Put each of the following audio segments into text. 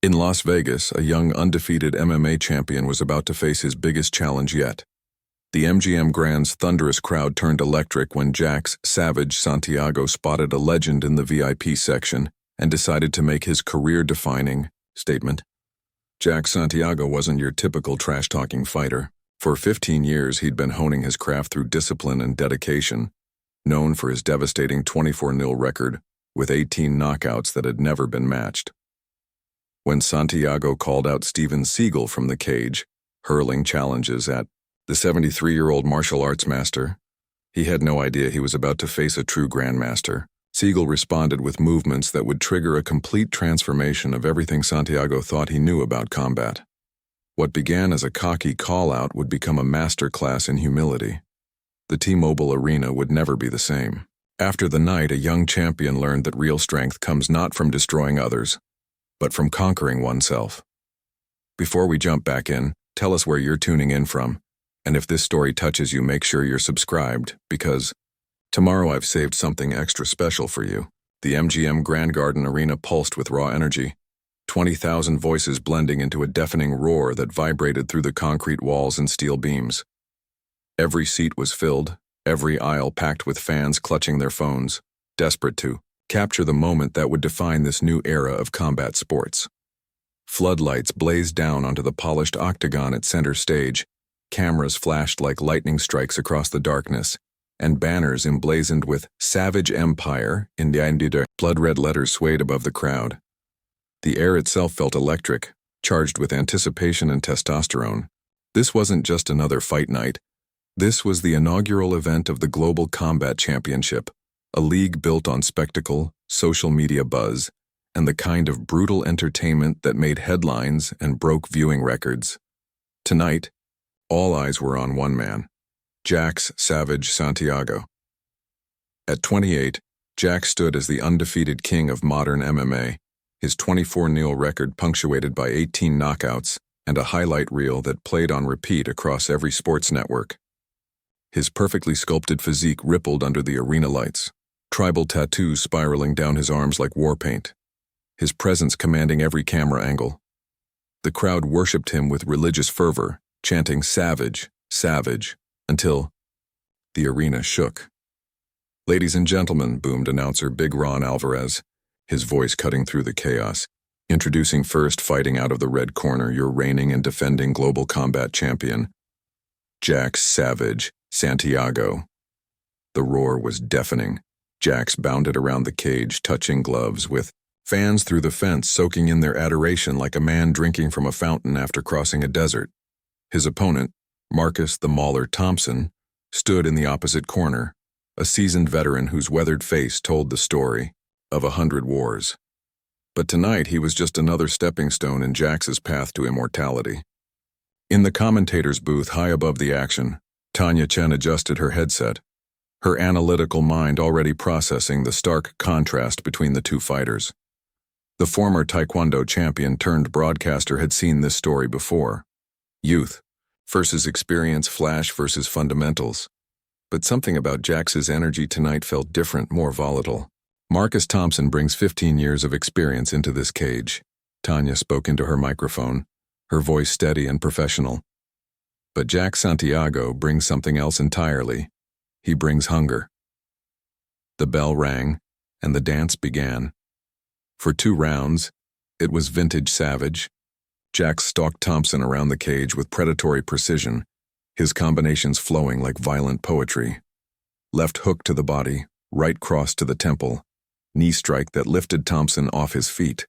In Las Vegas, a young undefeated MMA champion was about to face his biggest challenge yet. The MGM Grand's thunderous crowd turned electric when Jax Santiago spotted a legend in the VIP section and decided to make his career-defining statement. Jax Santiago wasn't your typical trash-talking fighter. For 15 years, he'd been honing his craft through discipline and dedication, known for his devastating 24-0 record with 18 knockouts that had never been matched. When Santiago called out Steven Seagal from the cage, hurling challenges at the 73-year-old martial arts master, he had no idea he was about to face a true grandmaster. Seagal responded with movements that would trigger a complete transformation of everything Santiago thought he knew about combat. What began as a cocky call-out would become a masterclass in humility. The T-Mobile Arena would never be the same. After the night, a young champion learned that real strength comes not from destroying others, but from conquering oneself. Before we jump back in, tell us where you're tuning in from, and if this story touches you, make sure you're subscribed, because tomorrow I've saved something extra special for you. The MGM Grand Garden Arena pulsed with raw energy, 20,000 voices blending into a deafening roar that vibrated through the concrete walls and steel beams. Every seat was filled, every aisle packed with fans clutching their phones, desperate to capture the moment that would define this new era of combat sports. Floodlights blazed down onto the polished octagon at center stage, cameras flashed like lightning strikes across the darkness, and banners emblazoned with "Savage Empire" in the blood-red letters swayed above the crowd. The air itself felt electric, charged with anticipation and testosterone. This wasn't just another fight night. This was the inaugural event of the Global Combat Championship, a league built on spectacle, social media buzz, and the kind of brutal entertainment that made headlines and broke viewing records. Tonight, all eyes were on one man, Jax "Savage" Santiago. At 28, Jax stood as the undefeated king of modern MMA, his 24-0 record punctuated by 18 knockouts and a highlight reel that played on repeat across every sports network. His perfectly sculpted physique rippled under the arena lights, tribal tattoos spiraling down his arms like war paint, his presence commanding every camera angle. The crowd worshipped him with religious fervor, chanting "Savage, Savage," until the arena shook. "Ladies and gentlemen," boomed announcer Big Ron Alvarez, his voice cutting through the chaos. "Introducing first, fighting out of the red corner, your reigning and defending global combat champion, Jax Savage Santiago." The roar was deafening. Jax bounded around the cage, touching gloves, with fans through the fence soaking in their adoration like a man drinking from a fountain after crossing a desert. His opponent, Marcus the Mauler Thompson, stood in the opposite corner, a seasoned veteran whose weathered face told the story of 100 wars. But tonight he was just another stepping stone in Jax's path to immortality. In the commentator's booth high above the action, Tanya Chen adjusted her headset, her analytical mind already processing the stark contrast between the two fighters. The former Taekwondo champion turned broadcaster had seen this story before. Youth versus experience, flash versus fundamentals. But something about Jax's energy tonight felt different, more volatile. "Marcus Thompson brings 15 years of experience into this cage." Tanya spoke into her microphone, her voice steady and professional. "But Jax Santiago brings something else entirely. He brings hunger." The bell rang, and the dance began. For 2 rounds, it was vintage Savage. Jax stalked Thompson around the cage with predatory precision, his combinations flowing like violent poetry. Left hook to the body, right cross to the temple, knee strike that lifted Thompson off his feet.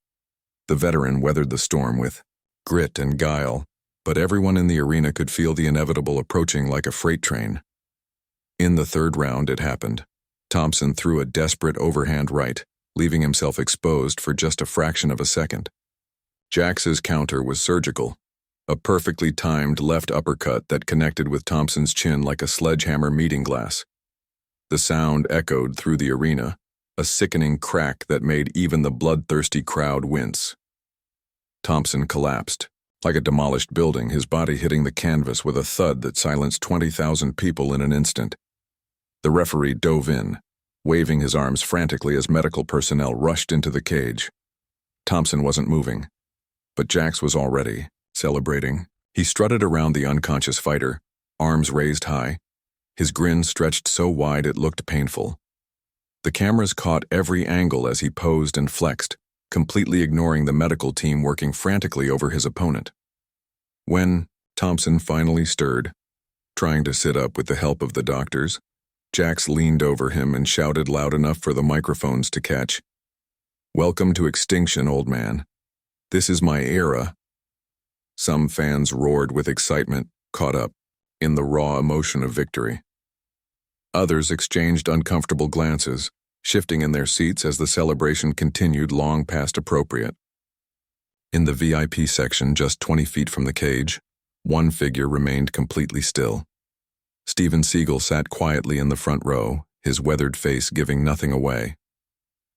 The veteran weathered the storm with grit and guile, but everyone in the arena could feel the inevitable approaching like a freight train. In the 3rd round, it happened. Thompson threw a desperate overhand right, leaving himself exposed for just a fraction of a second. Jax's counter was surgical, a perfectly timed left uppercut that connected with Thompson's chin like a sledgehammer meeting glass. The sound echoed through the arena, a sickening crack that made even the bloodthirsty crowd wince. Thompson collapsed, like a demolished building, his body hitting the canvas with a thud that silenced 20,000 people in an instant. The referee dove in, waving his arms frantically as medical personnel rushed into the cage. Thompson wasn't moving, But Jax was already celebrating. He strutted around the unconscious fighter, arms raised high, his grin stretched so wide it looked painful. The cameras caught every angle as he posed and flexed, completely ignoring the medical team working frantically over his opponent. When Thompson finally stirred, trying to sit up with the help of the doctors, Jax leaned over him and shouted loud enough for the microphones to catch. "Welcome to extinction, old man. This is my era." Some fans roared with excitement, caught up in the raw emotion of victory. Others exchanged uncomfortable glances, shifting in their seats as the celebration continued long past appropriate. In the VIP section, just 20 feet from the cage, one figure remained completely still. Steven Seagal sat quietly in the front row, his weathered face giving nothing away.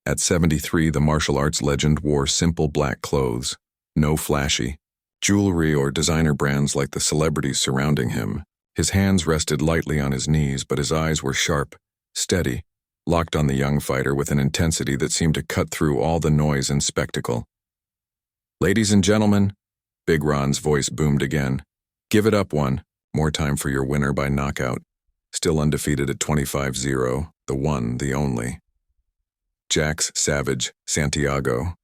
At 73, the martial arts legend wore simple black clothes, no flashy jewelry or designer brands like the celebrities surrounding him. His hands rested lightly on his knees, but his eyes were sharp, steady, locked on the young fighter with an intensity that seemed to cut through all the noise and spectacle. "Ladies and gentlemen," Big Ron's voice boomed again, "give it up one more time for your winner by knockout, still undefeated at 25-0, the one, the only. Jax Santiago."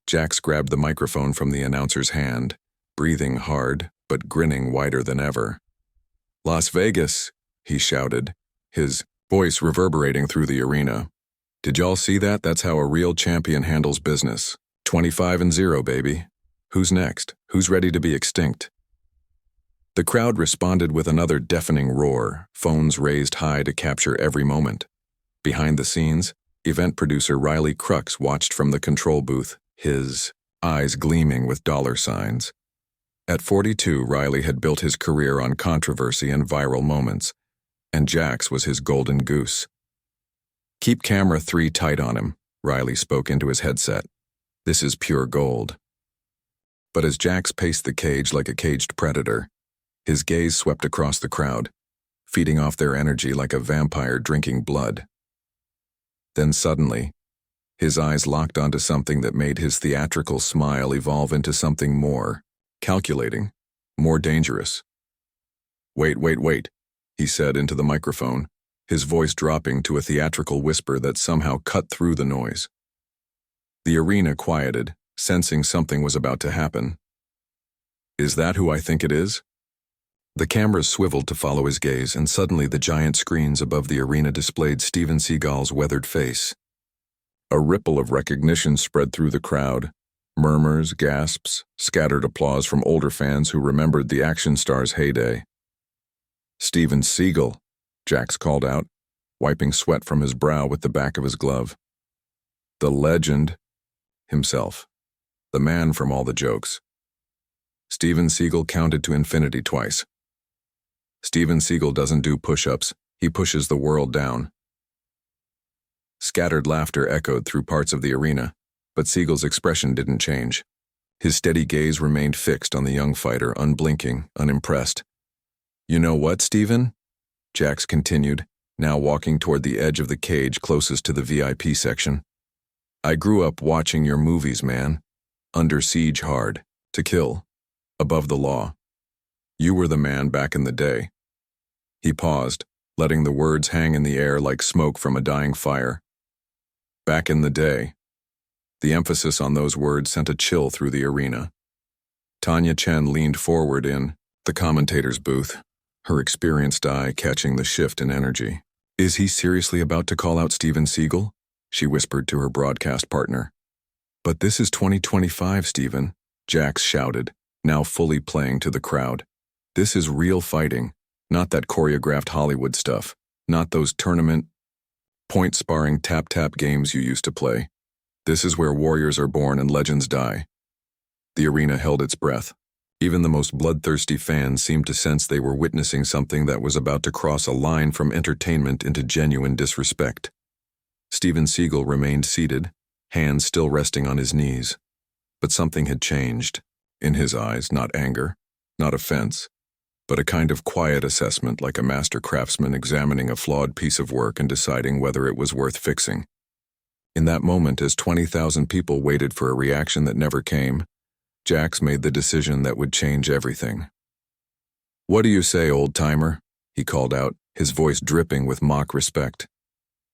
Jax grabbed the microphone from the announcer's hand, breathing hard, but grinning wider than ever. "Las Vegas," he shouted, his voice reverberating through the arena. "Did y'all see that? That's how a real champion handles business. 25-0, baby. Who's next? Who's ready to be extinct?" The crowd responded with another deafening roar, phones raised high to capture every moment. Behind the scenes, event producer Riley Crux watched from the control booth, his eyes gleaming with dollar signs. At 42, Riley had built his career on controversy and viral moments, and Jax was his golden goose. "Keep camera 3 tight on him," Riley spoke into his headset. "This is pure gold." But as Jax paced the cage like a caged predator, his gaze swept across the crowd, feeding off their energy like a vampire drinking blood. Then suddenly, his eyes locked onto something that made his theatrical smile evolve into something more calculating, more dangerous. Wait, he said into the microphone, his voice dropping to a theatrical whisper that somehow cut through the noise. The arena quieted, sensing something was about to happen. "Is that who I think it is?" The cameras swiveled to follow his gaze, and suddenly the giant screens above the arena displayed Steven Seagal's weathered face. A ripple of recognition spread through the crowd. Murmurs, gasps, scattered applause from older fans who remembered the action star's heyday. "Steven Seagal," Jax called out, wiping sweat from his brow with the back of his glove. "The legend himself. The man from all the jokes." Steven Seagal counted to infinity twice. "Steven Seagal doesn't do push-ups, he pushes the world down." Scattered laughter echoed through parts of the arena, but Seagal's expression didn't change. His steady gaze remained fixed on the young fighter, unblinking, unimpressed. "You know what, Steven?" Jax continued, now walking toward the edge of the cage closest to the VIP section. "I grew up watching your movies, man. Under Siege hard, To Kill, Above the Law. You were the man back in the day." He paused, letting the words hang in the air like smoke from a dying fire. Back in the day. The emphasis on those words sent a chill through the arena. Tanya Chen leaned forward in the commentator's booth, her experienced eye catching the shift in energy. "Is he seriously about to call out Steven Seagal?" she whispered to her broadcast partner. "But this is 2025, Steven," Jax shouted, now fully playing to the crowd. "This is real fighting, not that choreographed Hollywood stuff, not those tournament, point-sparring tap-tap games you used to play. This is where warriors are born and legends die." The arena held its breath. Even the most bloodthirsty fans seemed to sense they were witnessing something that was about to cross a line from entertainment into genuine disrespect. Steven Seagal remained seated, hands still resting on his knees. But something had changed. In his eyes, not anger, not offense, but a kind of quiet assessment like a master craftsman examining a flawed piece of work and deciding whether it was worth fixing. In that moment, as 20,000 people waited for a reaction that never came, Jax made the decision that would change everything. "What do you say, old-timer?" he called out, his voice dripping with mock respect.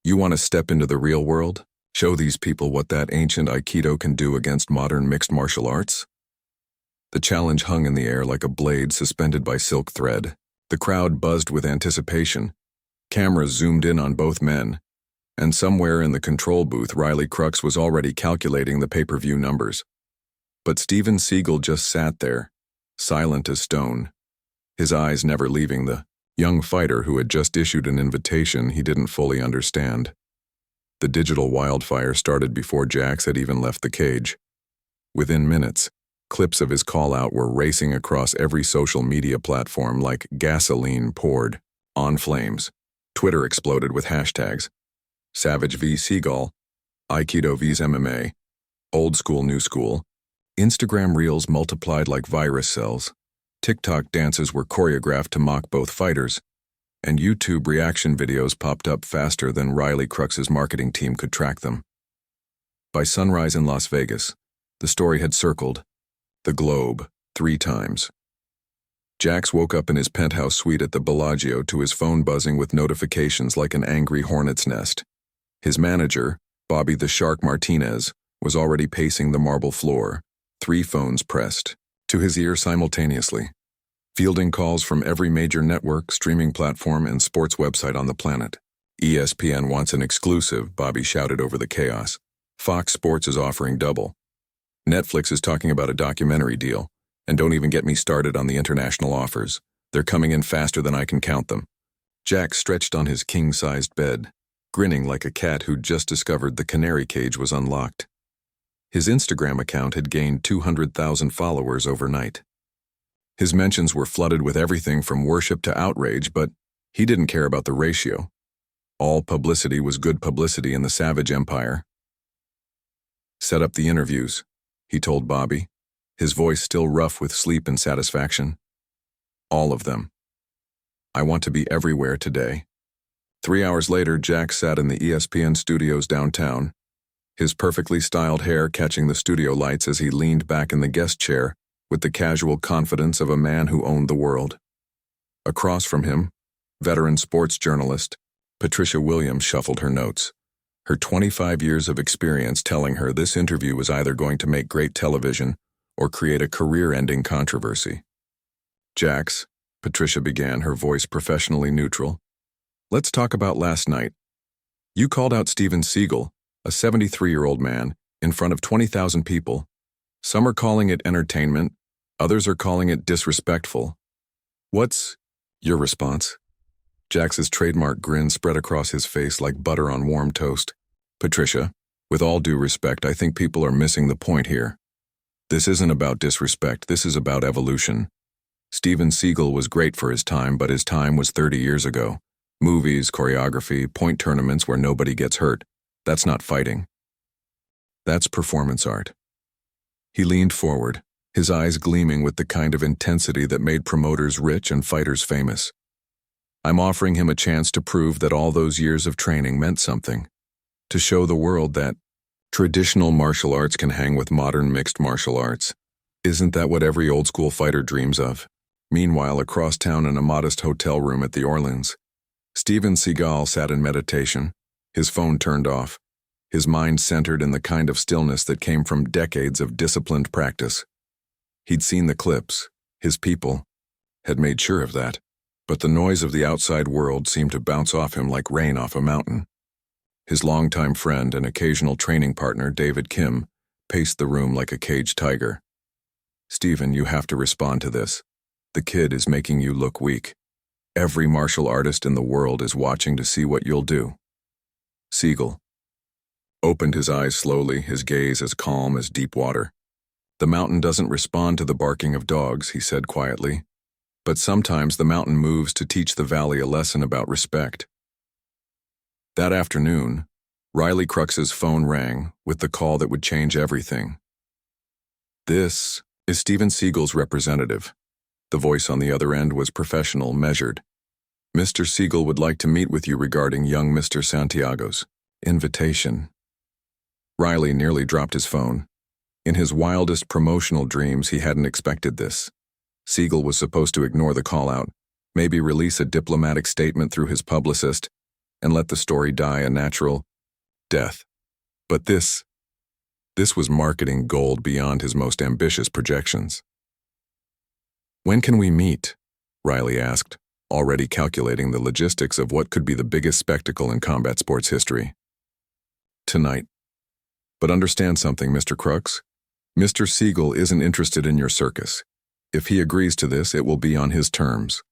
"You want to step into the real world? Show these people what that ancient Aikido can do against modern mixed martial arts?" The challenge hung in the air like a blade suspended by silk thread. The crowd buzzed with anticipation. Cameras zoomed in on both men, and somewhere in the control booth Riley Crux was already calculating the pay-per-view numbers. But Steven Seagal just sat there, silent as stone, his eyes never leaving the young fighter who had just issued an invitation he didn't fully understand. The digital wildfire started before Jax had even left the cage. Within minutes, clips of his call-out were racing across every social media platform like gasoline poured on flames. Twitter exploded with hashtags: Savage v Seagal, Aikido vs MMA, Old School New School. Instagram reels multiplied like virus cells. TikTok dances were choreographed to mock both fighters, and YouTube reaction videos popped up faster than Riley Crux's marketing team could track them. By sunrise in Las Vegas, the story had circled the globe 3 times. Jax woke up in his penthouse suite at the Bellagio to his phone buzzing with notifications like an angry hornet's nest. His manager, Bobby the Shark Martinez, was already pacing the marble floor, 3 phones pressed to his ear simultaneously, fielding calls from every major network, streaming platform, and sports website on the planet. ESPN wants an exclusive, Bobby shouted over the chaos. Fox Sports is offering double. Netflix is talking about a documentary deal, and don't even get me started on the international offers. They're coming in faster than I can count them. Jax stretched on his king-sized bed, grinning like a cat who'd just discovered the canary cage was unlocked. His Instagram account had gained 200,000 followers overnight. His mentions were flooded with everything from worship to outrage, but he didn't care about the ratio. All publicity was good publicity in the Savage Empire. "Set up the interviews," he told Bobby, his voice still rough with sleep and satisfaction. "All of them. I want to be everywhere today." 3 hours later, Jax sat in the ESPN studios downtown, his perfectly styled hair catching the studio lights as he leaned back in the guest chair with the casual confidence of a man who owned the world. Across from him, veteran sports journalist Patricia Williams shuffled her notes, her 25 years of experience telling her this interview was either going to make great television or create a career-ending controversy. "Jax," Patricia began, her voice professionally neutral, "let's talk about last night. You called out Steven Seagal, a 73-year-old man, in front of 20,000 people. Some are calling it entertainment, others are calling it disrespectful. What's your response?" Jax's trademark grin spread across his face like butter on warm toast. "Patricia, with all due respect, I think people are missing the point here. This isn't about disrespect, this is about evolution. Steven Seagal was great for his time, but his time was 30 years ago. Movies, choreography, point tournaments where nobody gets hurt. That's not fighting. That's performance art." He leaned forward, his eyes gleaming with the kind of intensity that made promoters rich and fighters famous. "I'm offering him a chance to prove that all those years of training meant something. To show the world that traditional martial arts can hang with modern mixed martial arts. Isn't that what every old-school fighter dreams of?" Meanwhile, across town in a modest hotel room at the Orleans, Steven Seagal sat in meditation, his phone turned off, his mind centered in the kind of stillness that came from decades of disciplined practice. He'd seen the clips, his people had made sure of that, but the noise of the outside world seemed to bounce off him like rain off a mountain. His longtime friend and occasional training partner, David Kim, paced the room like a caged tiger. "Steven, you have to respond to this. The kid is making you look weak. Every martial artist in the world is watching to see what you'll do." Seagal opened his eyes slowly, his gaze as calm as deep water. "The mountain doesn't respond to the barking of dogs," he said quietly. "But sometimes the mountain moves to teach the valley a lesson about respect." That afternoon, Riley Crux's phone rang with the call that would change everything. "This is Steven Seagal's representative." The voice on the other end was professional, measured. "Mr. Seagal would like to meet with you regarding young Mr. Santiago's invitation." Riley nearly dropped his phone. In his wildest promotional dreams, he hadn't expected this. Seagal was supposed to ignore the call-out, maybe release a diplomatic statement through his publicist, and let the story die a natural death. But this was marketing gold beyond his most ambitious projections. "When can we meet?" Riley asked, already calculating the logistics of what could be the biggest spectacle in combat sports history. "Tonight. But understand something, Mr. Crooks. Mr. Seagal isn't interested in your circus. If he agrees to this, it will be on his terms."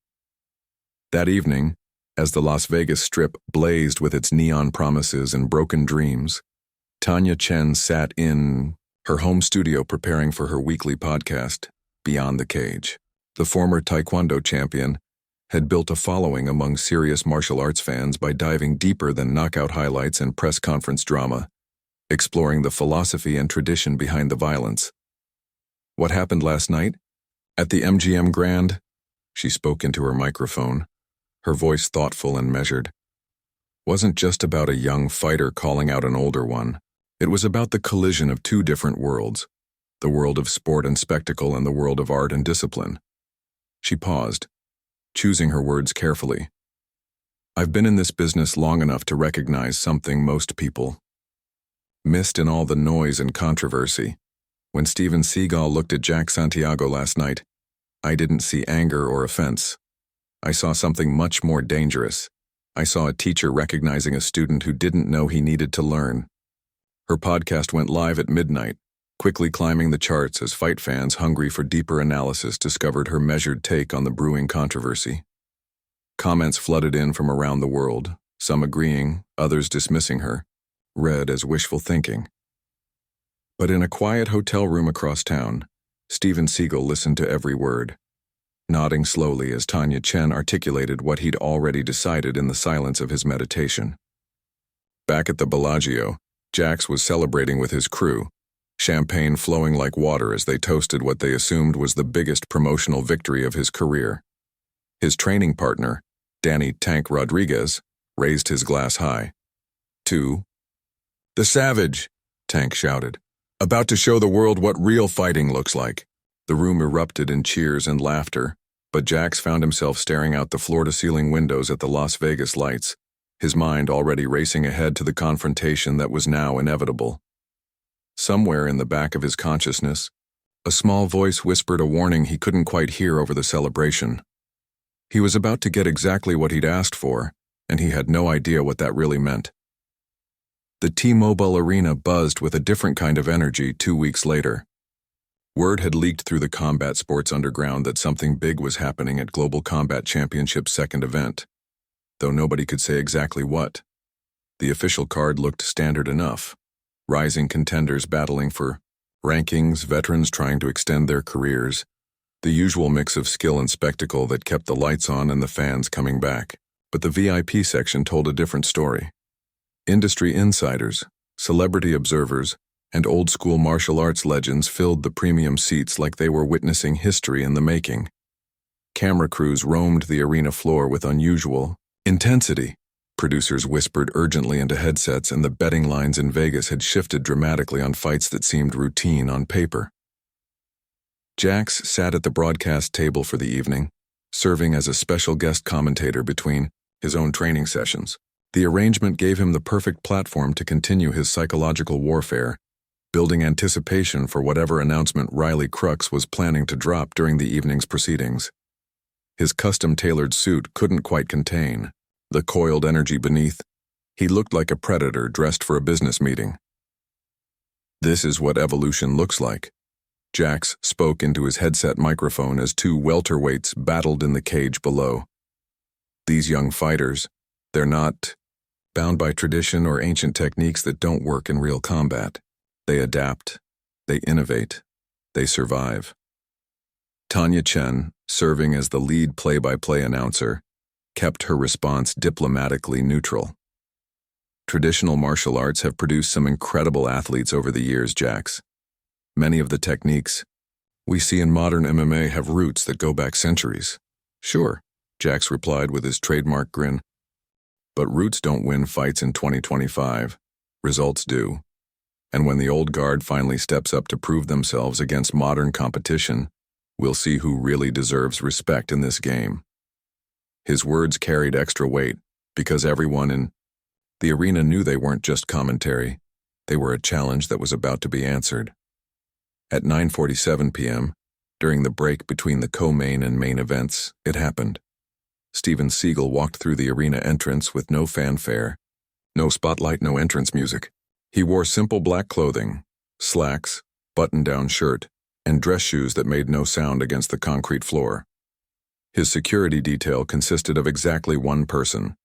That evening, as the Las Vegas Strip blazed with its neon promises and broken dreams, Tanya Chen sat in her home studio preparing for her weekly podcast, Beyond the Cage. The former Taekwondo champion had built a following among serious martial arts fans by diving deeper than knockout highlights and press conference drama, exploring the philosophy and tradition behind the violence. "What happened last night? At the MGM Grand?" She spoke into her microphone, her voice thoughtful and measured. "Wasn't just about a young fighter calling out an older one. It was about the collision of two different worlds, the world of sport and spectacle and the world of art and discipline." She paused, choosing her words carefully. "I've been in this business long enough to recognize something most people missed in all the noise and controversy. When Steven Seagal looked at Jax Santiago last night, I didn't see anger or offense. I saw something much more dangerous. I saw a teacher recognizing a student who didn't know he needed to learn." Her podcast went live at midnight, quickly climbing the charts as fight fans hungry for deeper analysis discovered her measured take on the brewing controversy. Comments flooded in from around the world, some agreeing, others dismissing her, read as wishful thinking. But in a quiet hotel room across town, Steven Seagal listened to every word, nodding slowly as Tanya Chen articulated what he'd already decided in the silence of his meditation. Back at the Bellagio, Jax was celebrating with his crew, champagne flowing like water as they toasted what they assumed was the biggest promotional victory of his career. His training partner, Danny "Tank" Rodriguez, raised his glass high. "To the Savage," Tank shouted, "about to show the world what real fighting looks like." The room erupted in cheers and laughter, but Jax found himself staring out the floor-to-ceiling windows at the Las Vegas lights, his mind already racing ahead to the confrontation that was now inevitable. Somewhere in the back of his consciousness, a small voice whispered a warning he couldn't quite hear over the celebration. He was about to get exactly what he'd asked for, and he had no idea what that really meant. The T-Mobile Arena buzzed with a different kind of energy 2 weeks later. Word had leaked through the combat sports underground that something big was happening at Global Combat Championship's second event, though nobody could say exactly what. The official card looked standard enough. Rising contenders battling for rankings, veterans trying to extend their careers, the usual mix of skill and spectacle that kept the lights on and the fans coming back. But the VIP section told a different story. Industry insiders, celebrity observers, and old-school martial arts legends filled the premium seats like they were witnessing history in the making. Camera crews roamed the arena floor with unusual intensity. Producers whispered urgently into headsets, and the betting lines in Vegas had shifted dramatically on fights that seemed routine on paper. Jax sat at the broadcast table for the evening, serving as a special guest commentator between his own training sessions. The arrangement gave him the perfect platform to continue his psychological warfare, building anticipation for whatever announcement Riley Crooks was planning to drop during the evening's proceedings. His custom-tailored suit couldn't quite contain the coiled energy beneath. He looked like a predator dressed for a business meeting. "This is what evolution looks like," Jax spoke into his headset microphone as two welterweights battled in the cage below. "These young fighters, they're not bound by tradition or ancient techniques that don't work in real combat. They adapt, they innovate, they survive." Tanya Chen, serving as the lead play-by-play announcer, kept her response diplomatically neutral. "Traditional martial arts have produced some incredible athletes over the years, Jax. Many of the techniques we see in modern MMA have roots that go back centuries." "Sure," Jax replied with his trademark grin. "But roots don't win fights in 2025. Results do. And when the old guard finally steps up to prove themselves against modern competition, we'll see who really deserves respect in this game. His words carried extra weight because everyone in the arena knew they weren't just commentary. They were a challenge that was about to be answered. At 9:47 p.m., during the break between the co-main and main events, it happened. Steven Seagal walked through the arena entrance with no fanfare, no spotlight, no entrance music. He wore simple black clothing, slacks, button-down shirt, and dress shoes that made no sound against the concrete floor. His security detail consisted of exactly one person,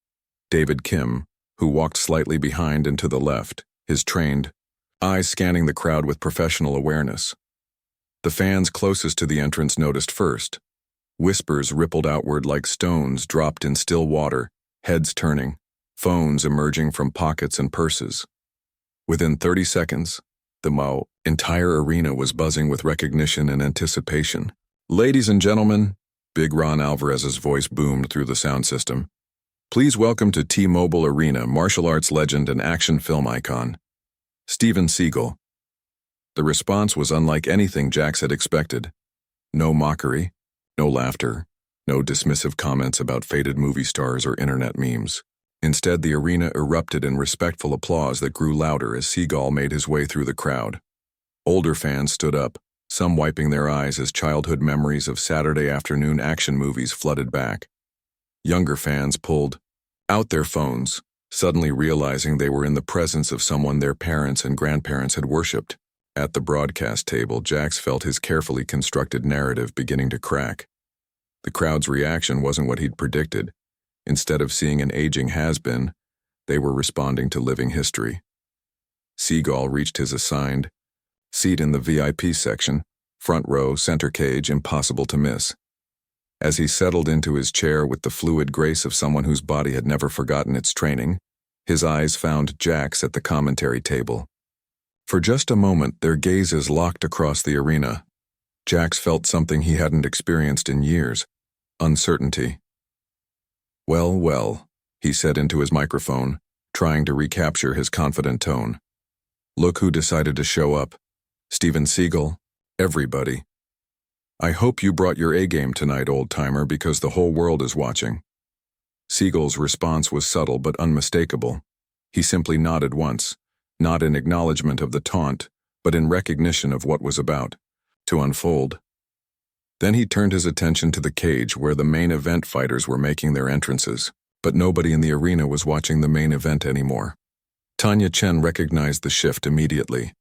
David Kim, who walked slightly behind and to the left, his trained eyes scanning the crowd with professional awareness. The fans closest to the entrance noticed first. Whispers rippled outward like stones dropped in still water, heads turning, phones emerging from pockets and purses. Within 30 seconds, the entire arena was buzzing with recognition and anticipation. "Ladies and gentlemen," Big Ron Alvarez's voice boomed through the sound system, "please welcome to T-Mobile Arena martial arts legend and action film icon, Steven Seagal." The response was unlike anything Jax had expected. No mockery, no laughter, no dismissive comments about faded movie stars or internet memes. Instead, the arena erupted in respectful applause that grew louder as Seagal made his way through the crowd. Older fans stood up, some wiping their eyes as childhood memories of Saturday afternoon action movies flooded back. Younger fans pulled out their phones, suddenly realizing they were in the presence of someone their parents and grandparents had worshipped. At the broadcast table, Jax felt his carefully constructed narrative beginning to crack. The crowd's reaction wasn't what he'd predicted. Instead of seeing an aging has-been, they were responding to living history. Seagal reached his assigned seat in the VIP section, front row, center cage, impossible to miss. As he settled into his chair with the fluid grace of someone whose body had never forgotten its training, his eyes found Jax at the commentary table. For just a moment, their gazes locked across the arena. Jax felt something he hadn't experienced in years: uncertainty. Well, he said into his microphone, trying to recapture his confident tone. "Look who decided to show up. Steven Seagal, everybody. I hope you brought your A-game tonight, old-timer, because the whole world is watching." Seagal's response was subtle but unmistakable. He simply nodded once, not in acknowledgement of the taunt, but in recognition of what was about to unfold. Then he turned his attention to the cage where the main event fighters were making their entrances, but nobody in the arena was watching the main event anymore. Tanya Chen recognized the shift immediately.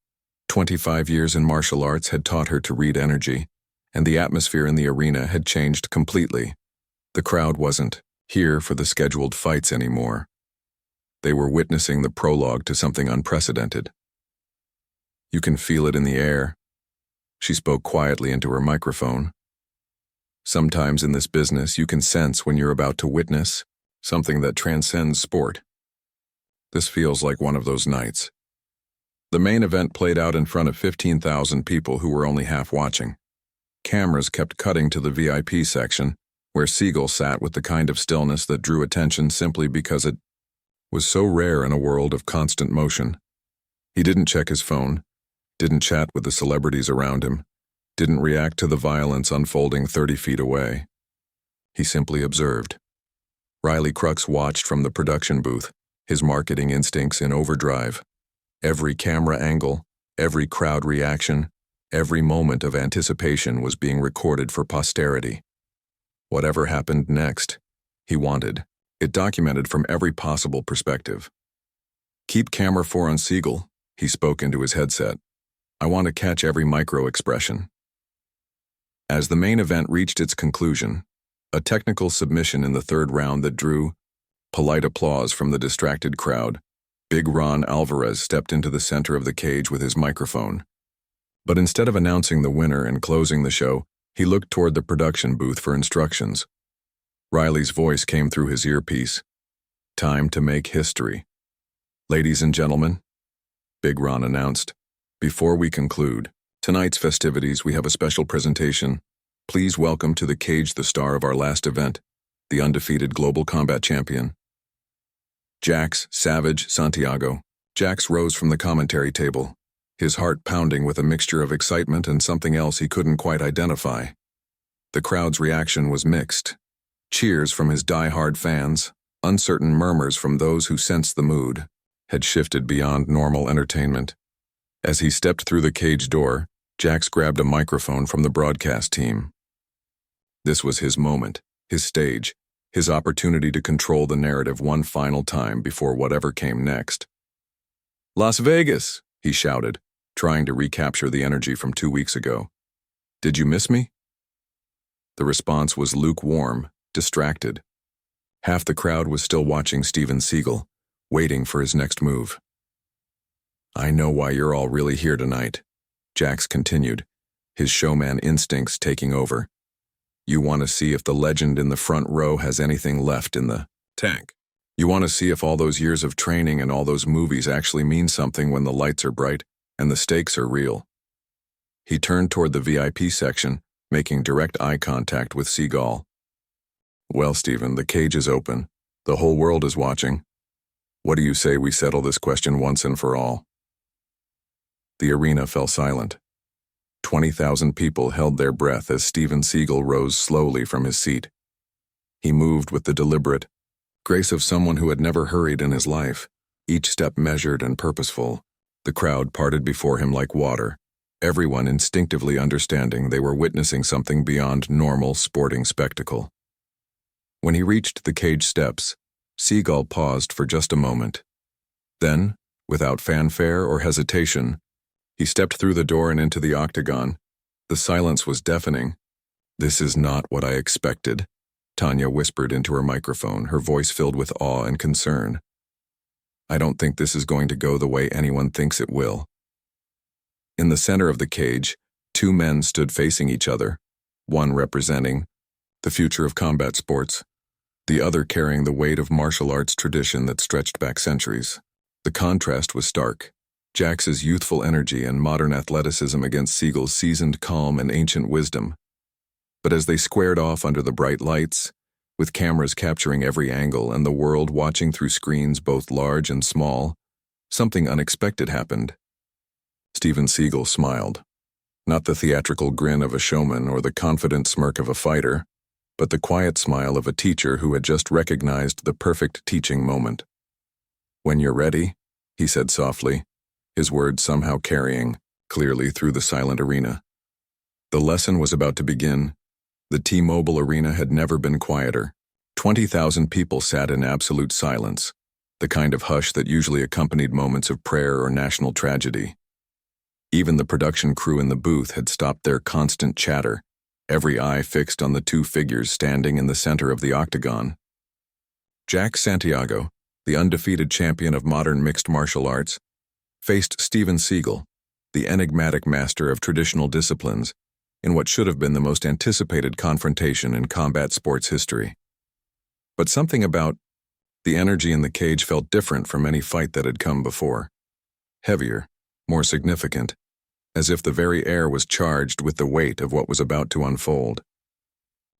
25 years in martial arts had taught her to read energy, and the atmosphere in the arena had changed completely. The crowd wasn't here for the scheduled fights anymore. They were witnessing the prologue to something unprecedented. "You can feel it in the air." She spoke quietly into her microphone. "Sometimes in this business you can sense when you're about to witness something that transcends sport. This feels like one of those nights." The main event played out in front of 15,000 people who were only half watching. Cameras kept cutting to the VIP section, where Seagal sat with the kind of stillness that drew attention simply because it was so rare in a world of constant motion. He didn't check his phone, didn't chat with the celebrities around him, didn't react to the violence unfolding 30 feet away. He simply observed. Riley Crux watched from the production booth, his marketing instincts in overdrive. Every camera angle, every crowd reaction, every moment of anticipation was being recorded for posterity. Whatever happened next, he wanted it documented from every possible perspective. "Keep camera 4 on Seagal," he spoke into his headset. "I want to catch every micro-expression." As the main event reached its conclusion, a technical submission in the third round that drew polite applause from the distracted crowd, Big Ron Alvarez stepped into the center of the cage with his microphone. But instead of announcing the winner and closing the show, he looked toward the production booth for instructions. Riley's voice came through his earpiece. "Time to make history. Ladies and gentlemen," Big Ron announced, "before we conclude tonight's festivities, we have a special presentation. Please welcome to the cage the star of our last event, the undefeated global combat champion, Jax Savage Santiago." Jax rose from the commentary table, his heart pounding with a mixture of excitement and something else he couldn't quite identify. The crowd's reaction was mixed. Cheers from his die-hard fans, uncertain murmurs from those who sensed the mood, had shifted beyond normal entertainment. As he stepped through the cage door, Jax grabbed a microphone from the broadcast team. This was his moment, his stage, his opportunity to control the narrative one final time before whatever came next. "Las Vegas," he shouted, trying to recapture the energy from 2 weeks ago. "Did you miss me?" The response was lukewarm, distracted. Half the crowd was still watching Steven Seagal, waiting for his next move. "I know why you're all really here tonight," Jax continued, his showman instincts taking over. "You want to see if the legend in the front row has anything left in the tank. You want to see if all those years of training and all those movies actually mean something when the lights are bright and the stakes are real." He turned toward the VIP section, making direct eye contact with Seagal. "Well, Steven, the cage is open. The whole world is watching. What do you say we settle this question once and for all?" The arena fell silent. 20,000 people held their breath as Steven Seagal rose slowly from his seat. He moved with the deliberate grace of someone who had never hurried in his life, each step measured and purposeful. The crowd parted before him like water, everyone instinctively understanding they were witnessing something beyond normal sporting spectacle. When he reached the cage steps, Seagal paused for just a moment. Then, without fanfare or hesitation, he stepped through the door and into the octagon. The silence was deafening. "This is not what I expected," Tanya whispered into her microphone, her voice filled with awe and concern. "I don't think this is going to go the way anyone thinks it will." In the center of the cage, 2 men stood facing each other, one representing the future of combat sports, the other carrying the weight of martial arts tradition that stretched back centuries. The contrast was stark. Jax's youthful energy and modern athleticism against Seagal's seasoned calm and ancient wisdom. But as they squared off under the bright lights, with cameras capturing every angle and the world watching through screens both large and small, something unexpected happened. Steven Seagal smiled. Not the theatrical grin of a showman or the confident smirk of a fighter, but the quiet smile of a teacher who had just recognized the perfect teaching moment. "When you're ready," he said softly, his words somehow carrying clearly through the silent arena. The lesson was about to begin. The T-Mobile Arena had never been quieter. 20,000 people sat in absolute silence, the kind of hush that usually accompanied moments of prayer or national tragedy. Even the production crew in the booth had stopped their constant chatter, every eye fixed on the 2 figures standing in the center of the octagon. Jax Santiago, the undefeated champion of modern mixed martial arts, faced Steven Seagal, the enigmatic master of traditional disciplines, in what should have been the most anticipated confrontation in combat sports history. But something about the energy in the cage felt different from any fight that had come before. Heavier, more significant, as if the very air was charged with the weight of what was about to unfold.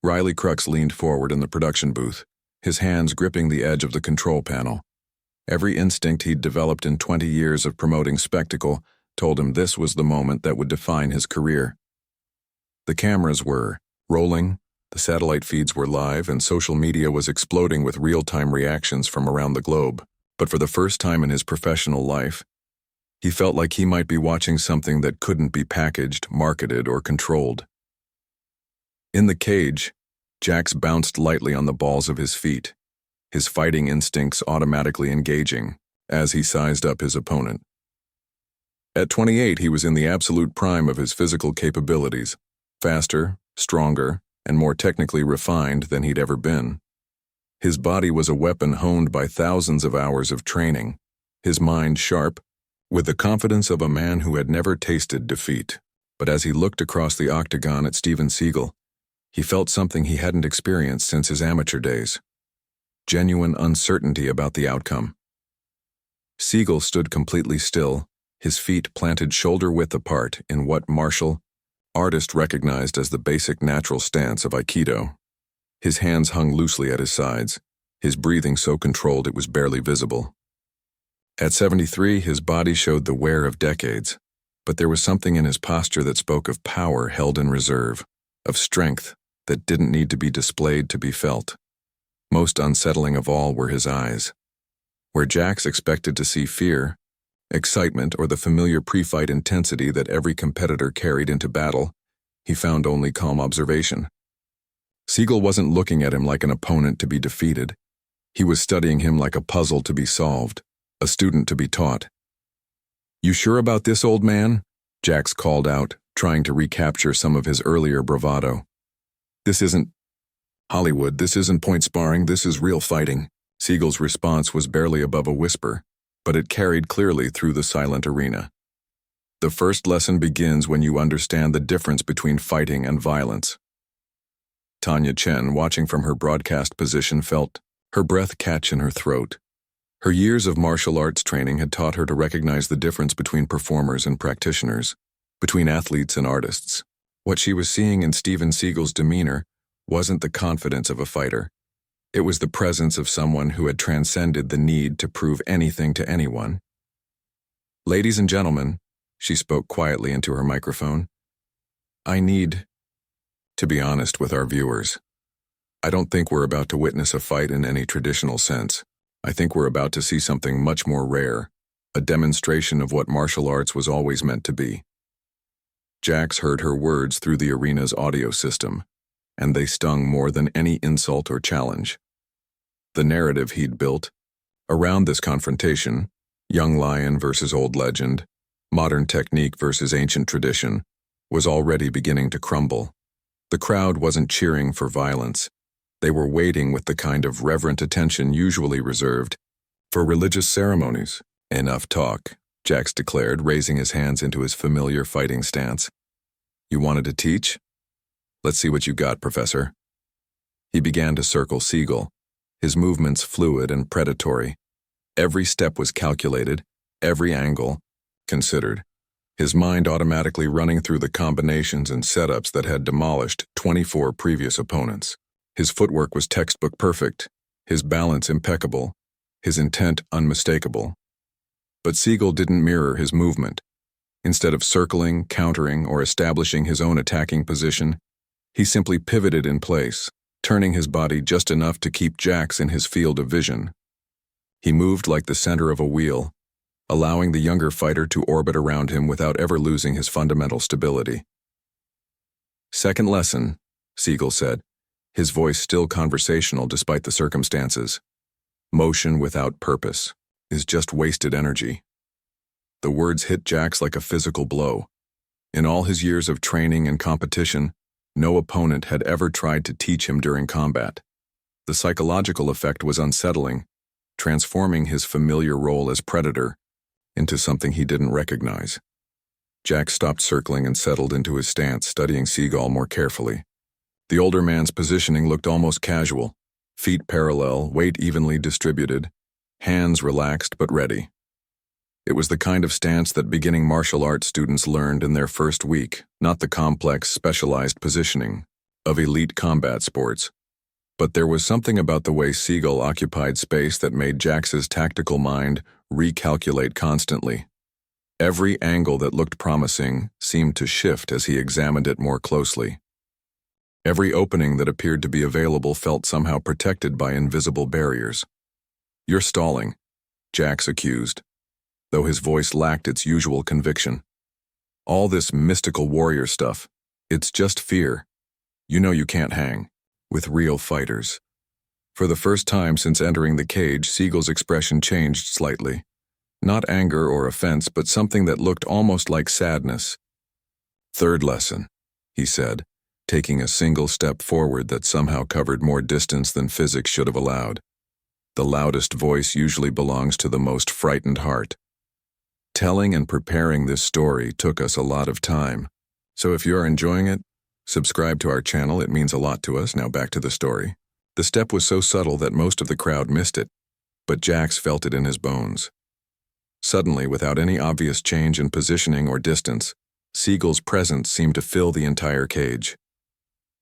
Riley Crux leaned forward in the production booth, his hands gripping the edge of the control panel. Every instinct he'd developed in 20 years of promoting spectacle told him this was the moment that would define his career. The cameras were rolling, the satellite feeds were live, and social media was exploding with real-time reactions from around the globe. But for the first time in his professional life, he felt like he might be watching something that couldn't be packaged, marketed, or controlled. In the cage, Jax bounced lightly on the balls of his feet, his fighting instincts automatically engaging as he sized up his opponent. At 28, he was in the absolute prime of his physical capabilities, faster, stronger, and more technically refined than he'd ever been. His body was a weapon honed by thousands of hours of training, his mind sharp, with the confidence of a man who had never tasted defeat. But as he looked across the octagon at Steven Seagal, he felt something he hadn't experienced since his amateur days. Genuine uncertainty about the outcome. Seagal stood completely still, his feet planted shoulder-width apart in what martial artist recognized as the basic natural stance of Aikido. His hands hung loosely at his sides, his breathing so controlled it was barely visible. At 73, his body showed the wear of decades, but there was something in his posture that spoke of power held in reserve, of strength that didn't need to be displayed to be felt. Most unsettling of all were his eyes. Where Jax expected to see fear, excitement, or the familiar pre-fight intensity that every competitor carried into battle, he found only calm observation. Seagal wasn't looking at him like an opponent to be defeated. He was studying him like a puzzle to be solved, a student to be taught. "You sure about this, old man?" Jax called out, trying to recapture some of his earlier bravado. "This isn't Hollywood, this isn't point sparring, this is real fighting." Seagal's response was barely above a whisper, but it carried clearly through the silent arena. "The first lesson begins when you understand the difference between fighting and violence." Tanya Chen, watching from her broadcast position, felt her breath catch in her throat. Her years of martial arts training had taught her to recognize the difference between performers and practitioners, between athletes and artists. What she was seeing in Steven Seagal's demeanor wasn't the confidence of a fighter. It was the presence of someone who had transcended the need to prove anything to anyone. "Ladies and gentlemen," she spoke quietly into her microphone, "I need to be honest with our viewers. I don't think we're about to witness a fight in any traditional sense. I think we're about to see something much more rare, a demonstration of what martial arts was always meant to be." Jax heard her words through the arena's audio system, and they stung more than any insult or challenge. The narrative he'd built around this confrontation, young lion versus old legend, modern technique versus ancient tradition, was already beginning to crumble. The crowd wasn't cheering for violence. They were waiting with the kind of reverent attention usually reserved for religious ceremonies. "Enough talk," Jax declared, raising his hands into his familiar fighting stance. "You wanted to teach? Let's see what you got, Professor." He began to circle Seagal, his movements fluid and predatory. Every step was calculated, every angle considered, his mind automatically running through the combinations and setups that had demolished 24 previous opponents. His footwork was textbook perfect, his balance impeccable, his intent unmistakable. But Seagal didn't mirror his movement. Instead of circling, countering, or establishing his own attacking position, he simply pivoted in place, turning his body just enough to keep Jax in his field of vision. He moved like the center of a wheel, allowing the younger fighter to orbit around him without ever losing his fundamental stability. "Second lesson," Seagal said, his voice still conversational despite the circumstances. "Motion without purpose is just wasted energy." The words hit Jax like a physical blow. In all his years of training and competition, no opponent had ever tried to teach him during combat. The psychological effect was unsettling, transforming his familiar role as predator into something he didn't recognize. Jax stopped circling and settled into his stance, studying Seagal more carefully. The older man's positioning looked almost casual, feet parallel, weight evenly distributed, hands relaxed but ready. It was the kind of stance that beginning martial arts students learned in their first week, not the complex, specialized positioning of elite combat sports. But there was something about the way Seagal occupied space that made Jax's tactical mind recalculate constantly. Every angle that looked promising seemed to shift as he examined it more closely. Every opening that appeared to be available felt somehow protected by invisible barriers. "You're stalling," Jax accused, though his voice lacked its usual conviction. "All this mystical warrior stuff, it's just fear. You know you can't hang with real fighters." For the first time since entering the cage, Seagal's expression changed slightly. Not anger or offense, but something that looked almost like sadness. "Third lesson," he said, taking a single step forward that somehow covered more distance than physics should have allowed. The loudest voice usually belongs to the most frightened heart. Telling and preparing this story took us a lot of time. So if you are enjoying it, subscribe to our channel, it means a lot to us. Now back to the story. The step was so subtle that most of the crowd missed it, but Jax felt it in his bones. Suddenly, without any obvious change in positioning or distance, Seagal's presence seemed to fill the entire cage.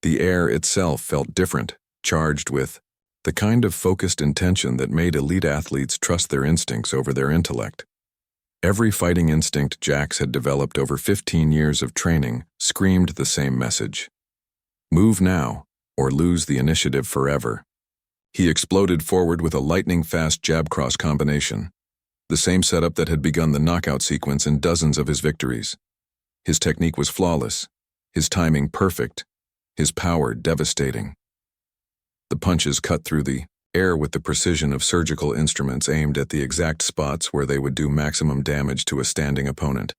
The air itself felt different, charged with the kind of focused intention that made elite athletes trust their instincts over their intellect. Every fighting instinct Jax had developed over 15 years of training screamed the same message. Move now, or lose the initiative forever. He exploded forward with a lightning-fast jab-cross combination, the same setup that had begun the knockout sequence in dozens of his victories. His technique was flawless, his timing perfect, his power devastating. The punches cut through the air with the precision of surgical instruments aimed at the exact spots where they would do maximum damage to a standing opponent.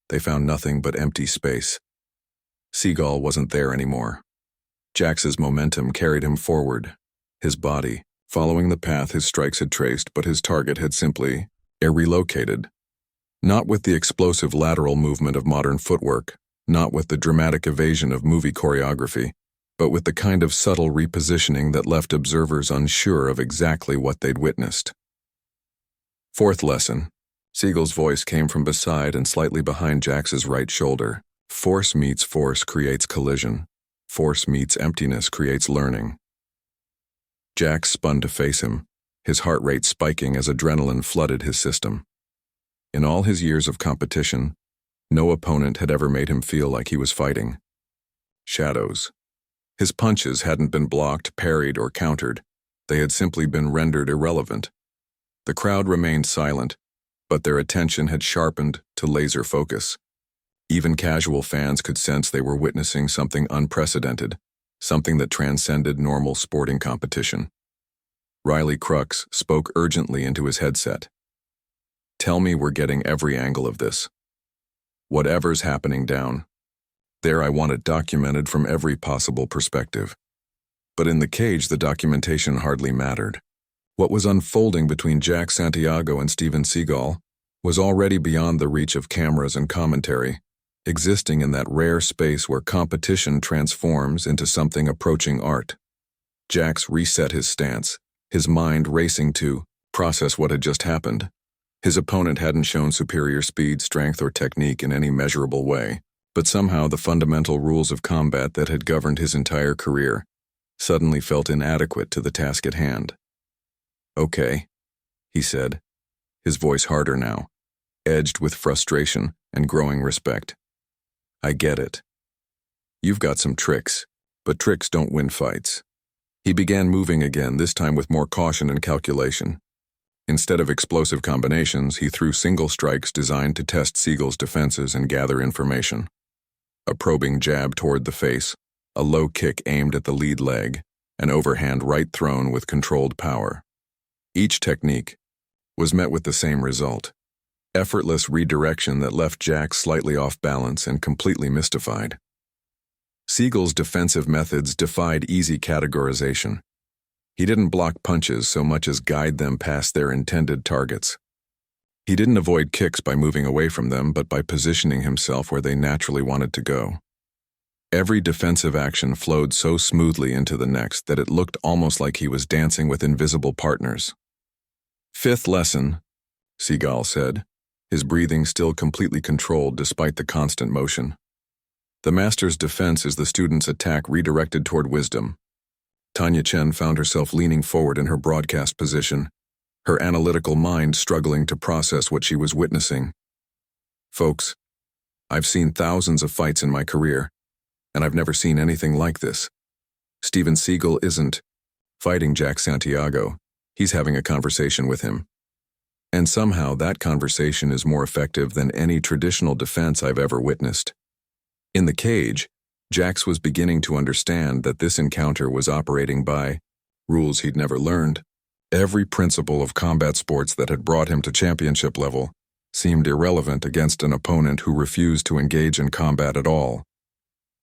They found nothing but empty space. Seagal wasn't there anymore. Jax's momentum carried him forward, his body following the path his strikes had traced, but his target had simply relocated. Not with the explosive lateral movement of modern footwork, not with the dramatic evasion of movie choreography, but with the kind of subtle repositioning that left observers unsure of exactly what they'd witnessed. Fourth lesson. Seagal's voice came from beside and slightly behind Jax's right shoulder. Force meets force creates collision. Force meets emptiness creates learning. Jax spun to face him, his heart rate spiking as adrenaline flooded his system. In all his years of competition, no opponent had ever made him feel like he was fighting. Shadows. His punches hadn't been blocked, parried, or countered. They had simply been rendered irrelevant. The crowd remained silent, but their attention had sharpened to laser focus. Even casual fans could sense they were witnessing something unprecedented, something that transcended normal sporting competition. Riley Crux spoke urgently into his headset. "Tell me we're getting every angle of this. Whatever's happening down there, I want it documented from every possible perspective." But in the cage, the documentation hardly mattered. What was unfolding between Jax Santiago and Steven Seagal was already beyond the reach of cameras and commentary, existing in that rare space where competition transforms into something approaching art. Jax reset his stance, his mind racing to process what had just happened. His opponent hadn't shown superior speed, strength, or technique in any measurable way, but somehow the fundamental rules of combat that had governed his entire career suddenly felt inadequate to the task at hand. "Okay," he said, his voice harder now, edged with frustration and growing respect. "I get it. You've got some tricks, but tricks don't win fights." He began moving again, this time with more caution and calculation. Instead of explosive combinations, he threw single strikes designed to test Seagal's defenses and gather information. A probing jab toward the face, a low kick aimed at the lead leg, an overhand right thrown with controlled power. Each technique was met with the same result: effortless redirection that left Jax slightly off balance and completely mystified. Seagal's defensive methods defied easy categorization. He didn't block punches so much as guide them past their intended targets. He didn't avoid kicks by moving away from them, but by positioning himself where they naturally wanted to go. Every defensive action flowed so smoothly into the next that it looked almost like he was dancing with invisible partners. "Fifth lesson," Seagal said, his breathing still completely controlled despite the constant motion. "The master's defense is the student's attack redirected toward wisdom." Tanya Chen found herself leaning forward in her broadcast position, her analytical mind struggling to process what she was witnessing. "Folks, I've seen thousands of fights in my career, and I've never seen anything like this. Steven Seagal isn't fighting Jax Santiago. He's having a conversation with him. And somehow that conversation is more effective than any traditional defense I've ever witnessed." In the cage, Jax was beginning to understand that this encounter was operating by rules he'd never learned. Every principle of combat sports that had brought him to championship level seemed irrelevant against an opponent who refused to engage in combat at all.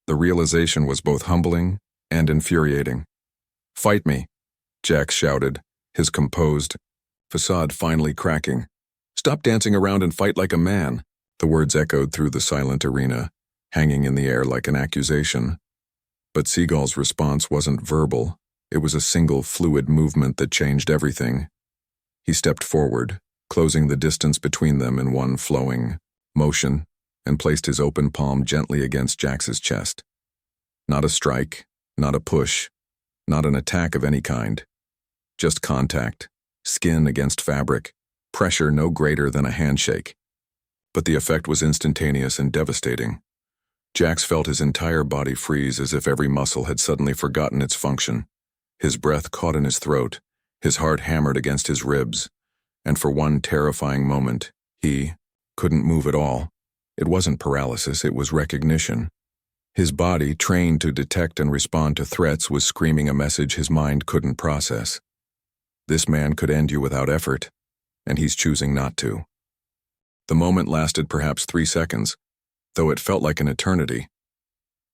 The realization was both humbling and infuriating. "Fight me," Jax shouted, his composed facade finally cracking. "Stop dancing around and fight like a man." The words echoed through the silent arena, hanging in the air like an accusation. But Seagal's response wasn't verbal. It was a single fluid movement that changed everything. He stepped forward, closing the distance between them in one flowing motion, and placed his open palm gently against Jax's chest. Not a strike, not a push, not an attack of any kind. Just contact, skin against fabric, pressure no greater than a handshake. but the effect was instantaneous and devastating. Jax felt his entire body freeze as if every muscle had suddenly forgotten its function. His breath caught in his throat, his heart hammered against his ribs, and for one terrifying moment, he couldn't move at all. It wasn't paralysis, it was recognition. His body, trained to detect and respond to threats, was screaming a message his mind couldn't process. This man could end you without effort, and he's choosing not to. The moment lasted perhaps 3 seconds, though it felt like an eternity.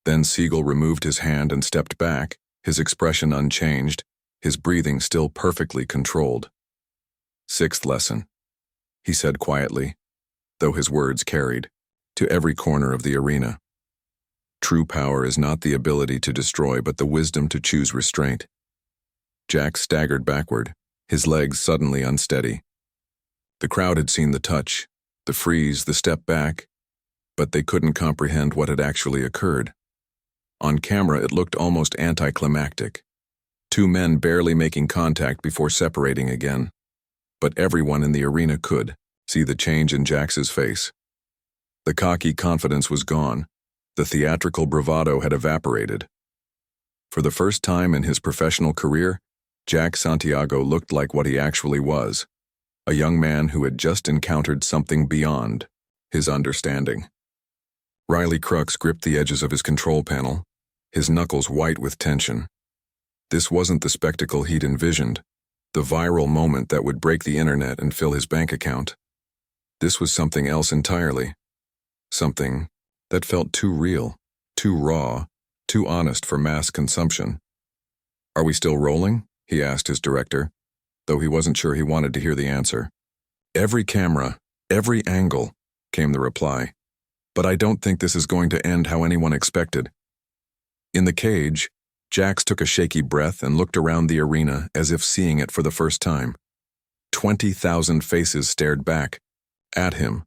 Then Seagal removed his hand and stepped back, his expression unchanged, his breathing still perfectly controlled. "Sixth lesson," he said quietly, though his words carried to every corner of the arena. True power is not the ability to destroy, but the wisdom to choose restraint. Jax staggered backward, his legs suddenly unsteady. The crowd had seen the touch, the freeze, the step back, but they couldn't comprehend what had actually occurred. On camera, it looked almost anticlimactic. Two men barely making contact before separating again. But everyone in the arena could see the change in Jax's face. The cocky confidence was gone. The theatrical bravado had evaporated. For the first time in his professional career, Jax Santiago looked like what he actually was, a young man who had just encountered something beyond his understanding. Riley Crux gripped the edges of his control panel, his knuckles white with tension. This wasn't the spectacle he'd envisioned, the viral moment that would break the internet and fill his bank account. This was something else entirely. Something that felt too real, too raw, too honest for mass consumption. "Are we still rolling?" he asked his director, though he wasn't sure he wanted to hear the answer. "Every camera, every angle," came the reply. "But I don't think this is going to end how anyone expected." In the cage, Jax took a shaky breath and looked around the arena as if seeing it for the first time. 20,000 faces stared back at him,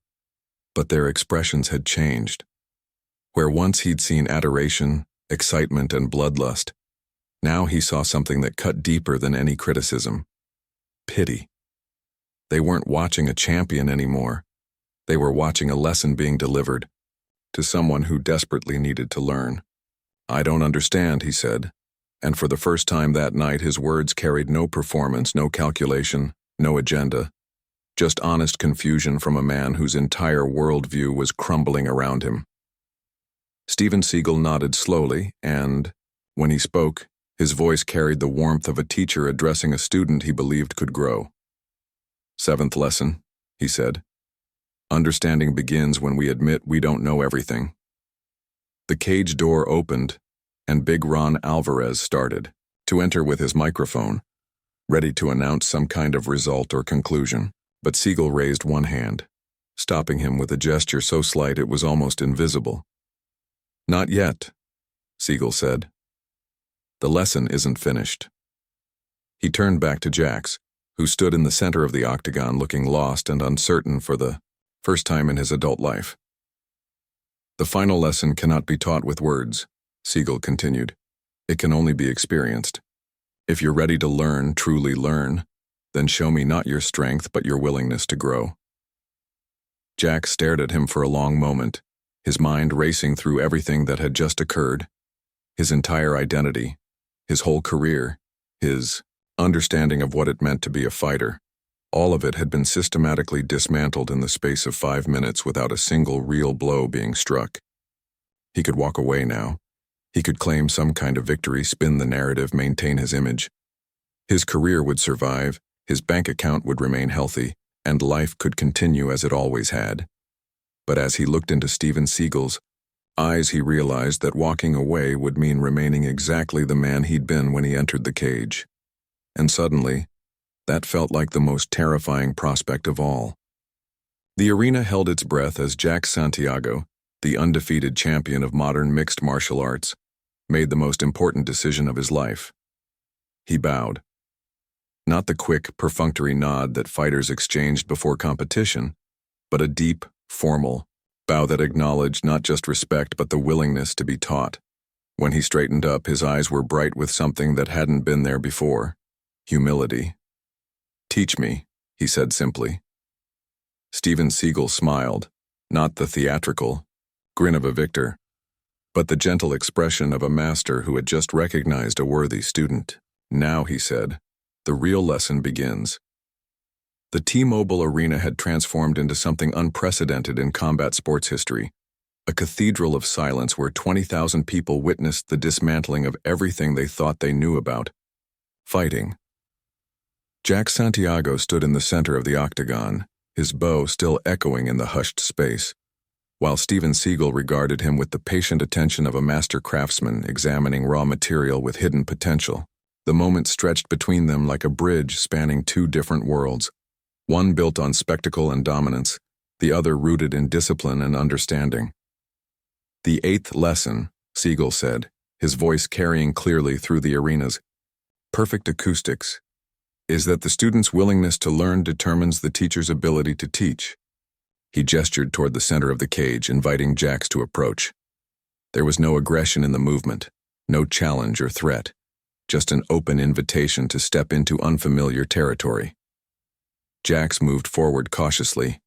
but their expressions had changed. Where once he'd seen adoration, excitement, and bloodlust, now he saw something that cut deeper than any criticism. Pity. They weren't watching a champion anymore. They were watching a lesson being delivered to someone who desperately needed to learn. "I don't understand," he said, and for the first time that night his words carried no performance, no calculation, no agenda, just honest confusion from a man whose entire worldview was crumbling around him. Steven Seagal nodded slowly, and, when he spoke, his voice carried the warmth of a teacher addressing a student he believed could grow. "Seventh lesson," he said. "Understanding begins when we admit we don't know everything." The cage door opened, and Big Ron Alvarez started to enter with his microphone, ready to announce some kind of result or conclusion. But Seagal raised one hand, stopping him with a gesture so slight it was almost invisible. "Not yet," Seagal said. "The lesson isn't finished." He turned back to Jax, who stood in the center of the octagon looking lost and uncertain for the first time in his adult life. "The final lesson cannot be taught with words," Seagal continued. "It can only be experienced. If you're ready to learn, truly learn, then show me not your strength but your willingness to grow." Jax stared at him for a long moment, his mind racing through everything that had just occurred, his entire identity, his whole career, his understanding of what it meant to be a fighter. All of it had been systematically dismantled in the space of 5 minutes without a single real blow being struck. He could walk away now. He could claim some kind of victory, spin the narrative, maintain his image. His career would survive, his bank account would remain healthy, and life could continue as it always had. But as he looked into Steven Seagal's eyes, he realized that walking away would mean remaining exactly the man he'd been when he entered the cage. And suddenly, that felt like the most terrifying prospect of all. The arena held its breath as Jax Santiago, the undefeated champion of modern mixed martial arts, made the most important decision of his life. He bowed. Not the quick, perfunctory nod that fighters exchanged before competition, but a deep, formal bow that acknowledged not just respect but the willingness to be taught. When he straightened up, his eyes were bright with something that hadn't been there before: humility. "Teach me," he said simply. Steven Seagal smiled, Not the theatrical grin of a victor, but the gentle expression of a master who had just recognized a worthy student. Now, he said, the real lesson begins. The T-Mobile Arena had transformed into something unprecedented in combat sports history, a cathedral of silence where 20,000 people witnessed the dismantling of everything they thought they knew about fighting. Jax Santiago stood in the center of the octagon, his bow still echoing in the hushed space, while Steven Seagal regarded him with the patient attention of a master craftsman examining raw material with hidden potential. The moment stretched between them like a bridge spanning two different worlds, one built on spectacle and dominance, the other rooted in discipline and understanding. The eighth lesson, Seagal said, his voice carrying clearly through the arena's perfect acoustics, is that the student's willingness to learn determines the teacher's ability to teach. He gestured toward the center of the cage, inviting Jax to approach. There was no aggression in the movement, no challenge or threat, just an open invitation to step into unfamiliar territory. Jax moved forward cautiously,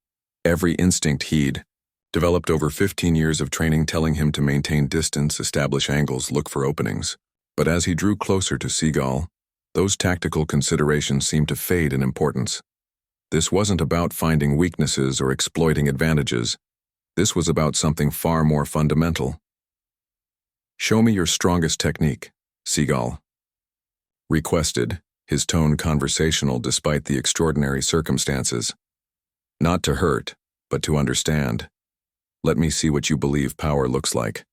every instinct he'd developed over 15 years of training telling him to maintain distance, establish angles, look for openings. But as he drew closer to Seagal, those tactical considerations seemed to fade in importance. This wasn't about finding weaknesses or exploiting advantages. This was about something far more fundamental. "Show me your strongest technique," Seagal requested, his tone conversational despite the extraordinary circumstances. "Not to hurt, but to understand. Let me see what you believe power looks like."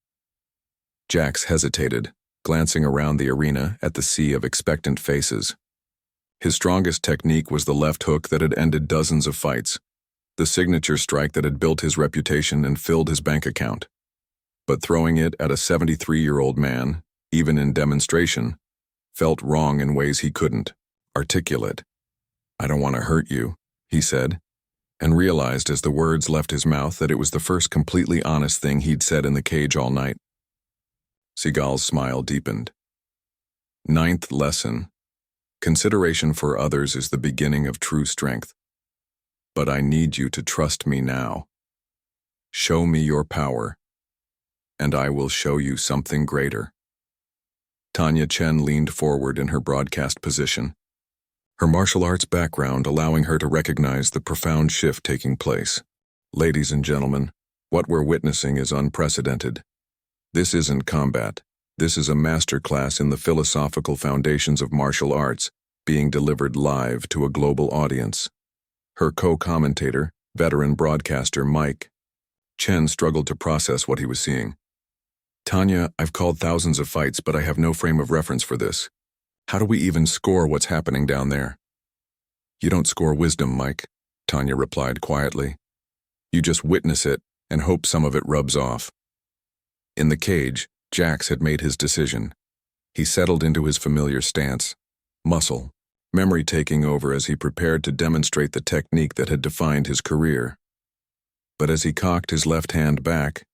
Jax hesitated, glancing around the arena at the sea of expectant faces. His strongest technique was the left hook that had ended dozens of fights, the signature strike that had built his reputation and filled his bank account. But throwing it at a 73-year-old man, even in demonstration, felt wrong in ways he couldn't articulate. "I don't want to hurt you," he said, and realized as the words left his mouth that it was the first completely honest thing he'd said in the cage all night. Seagal's smile deepened. Ninth lesson. Consideration for others is the beginning of true strength. But I need you to trust me now. Show me your power, and I will show you something greater. Tanya Chen leaned forward in her broadcast position, her martial arts background allowing her to recognize the profound shift taking place. "Ladies and gentlemen, what we're witnessing is unprecedented. This isn't combat. This is a masterclass in the philosophical foundations of martial arts, being delivered live to a global audience." Her co-commentator, veteran broadcaster Mike Chen, struggled to process what he was seeing. "Tanya, I've called thousands of fights, but I have no frame of reference for this. How do we even score what's happening down there?" "You don't score wisdom, Mike," Tanya replied quietly. "You just witness it and hope some of it rubs off." In the cage, Jax had made his decision. He settled into his familiar stance, muscle, memory taking over as he prepared to demonstrate the technique that had defined his career. But as he cocked his left hand back,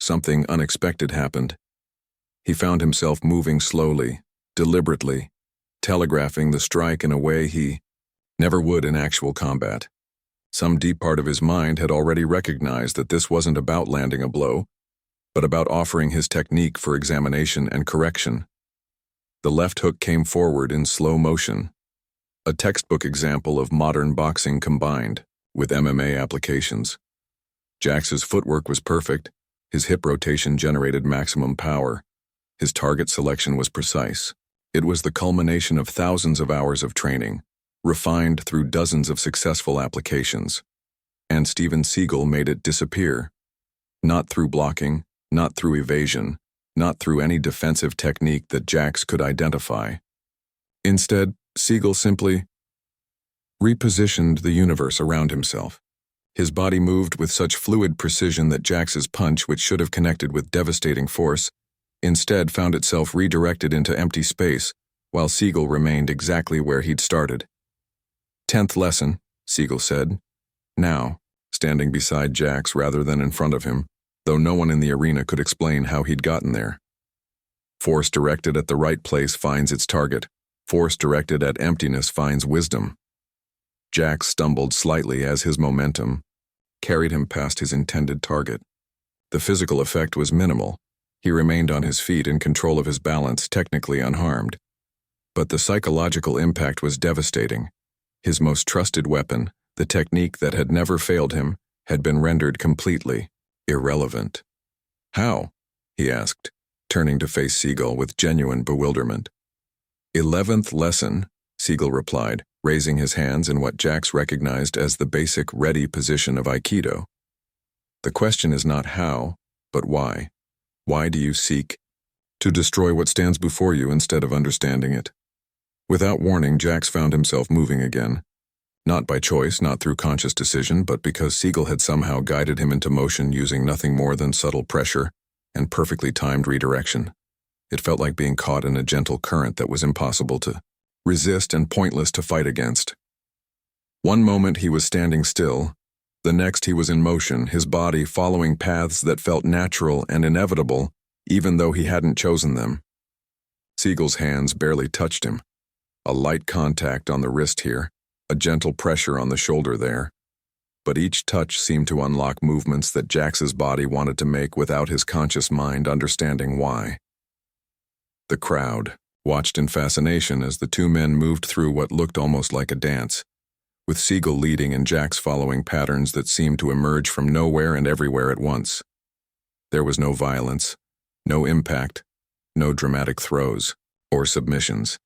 something unexpected happened. He found himself moving slowly, deliberately, telegraphing the strike in a way he never would in actual combat. Some deep part of his mind had already recognized that this wasn't about landing a blow, but about offering his technique for examination and correction. The left hook came forward in slow motion, a textbook example of modern boxing combined with MMA applications. Jax's footwork was perfect, his hip rotation generated maximum power, his target selection was precise. It was the culmination of thousands of hours of training, refined through dozens of successful applications. And Steven Seagal made it disappear. Not through blocking, not through evasion, not through any defensive technique that Jax could identify. Instead, Seagal simply repositioned the universe around himself. His body moved with such fluid precision that Jax's punch, which should have connected with devastating force, instead found itself redirected into empty space, while Seagal remained exactly where he'd started. "10th lesson," Seagal said, now standing beside Jax rather than in front of him, though no one in the arena could explain how he'd gotten there. "Force directed at the right place finds its target. Force directed at emptiness finds wisdom." Jax stumbled slightly as his momentum, carried him past his intended target. The physical effect was minimal. He remained on his feet in control of his balance, technically unharmed. But the psychological impact was devastating. His most trusted weapon, the technique that had never failed him, had been rendered completely irrelevant. How? He asked, turning to face Seagal with genuine bewilderment. 11th lesson, Seagal replied, raising his hands in what Jax recognized as the basic ready position of Aikido. The question is not how, but why. Why do you seek to destroy what stands before you instead of understanding it? Without warning, Jax found himself moving again. Not by choice, not through conscious decision, but because Seagal had somehow guided him into motion using nothing more than subtle pressure and perfectly timed redirection. It felt like being caught in a gentle current that was impossible to resist and pointless to fight against. One moment he was standing still, the next he was in motion, his body following paths that felt natural and inevitable, even though he hadn't chosen them. Seagal's hands barely touched him. A light contact on the wrist here, a gentle pressure on the shoulder there. But each touch seemed to unlock movements that Jax's body wanted to make without his conscious mind understanding why. The crowd watched in fascination as the two men moved through what looked almost like a dance, with Seagal leading and Jax following patterns that seemed to emerge from nowhere and everywhere at once. There was no violence, no impact, no dramatic throws or submissions,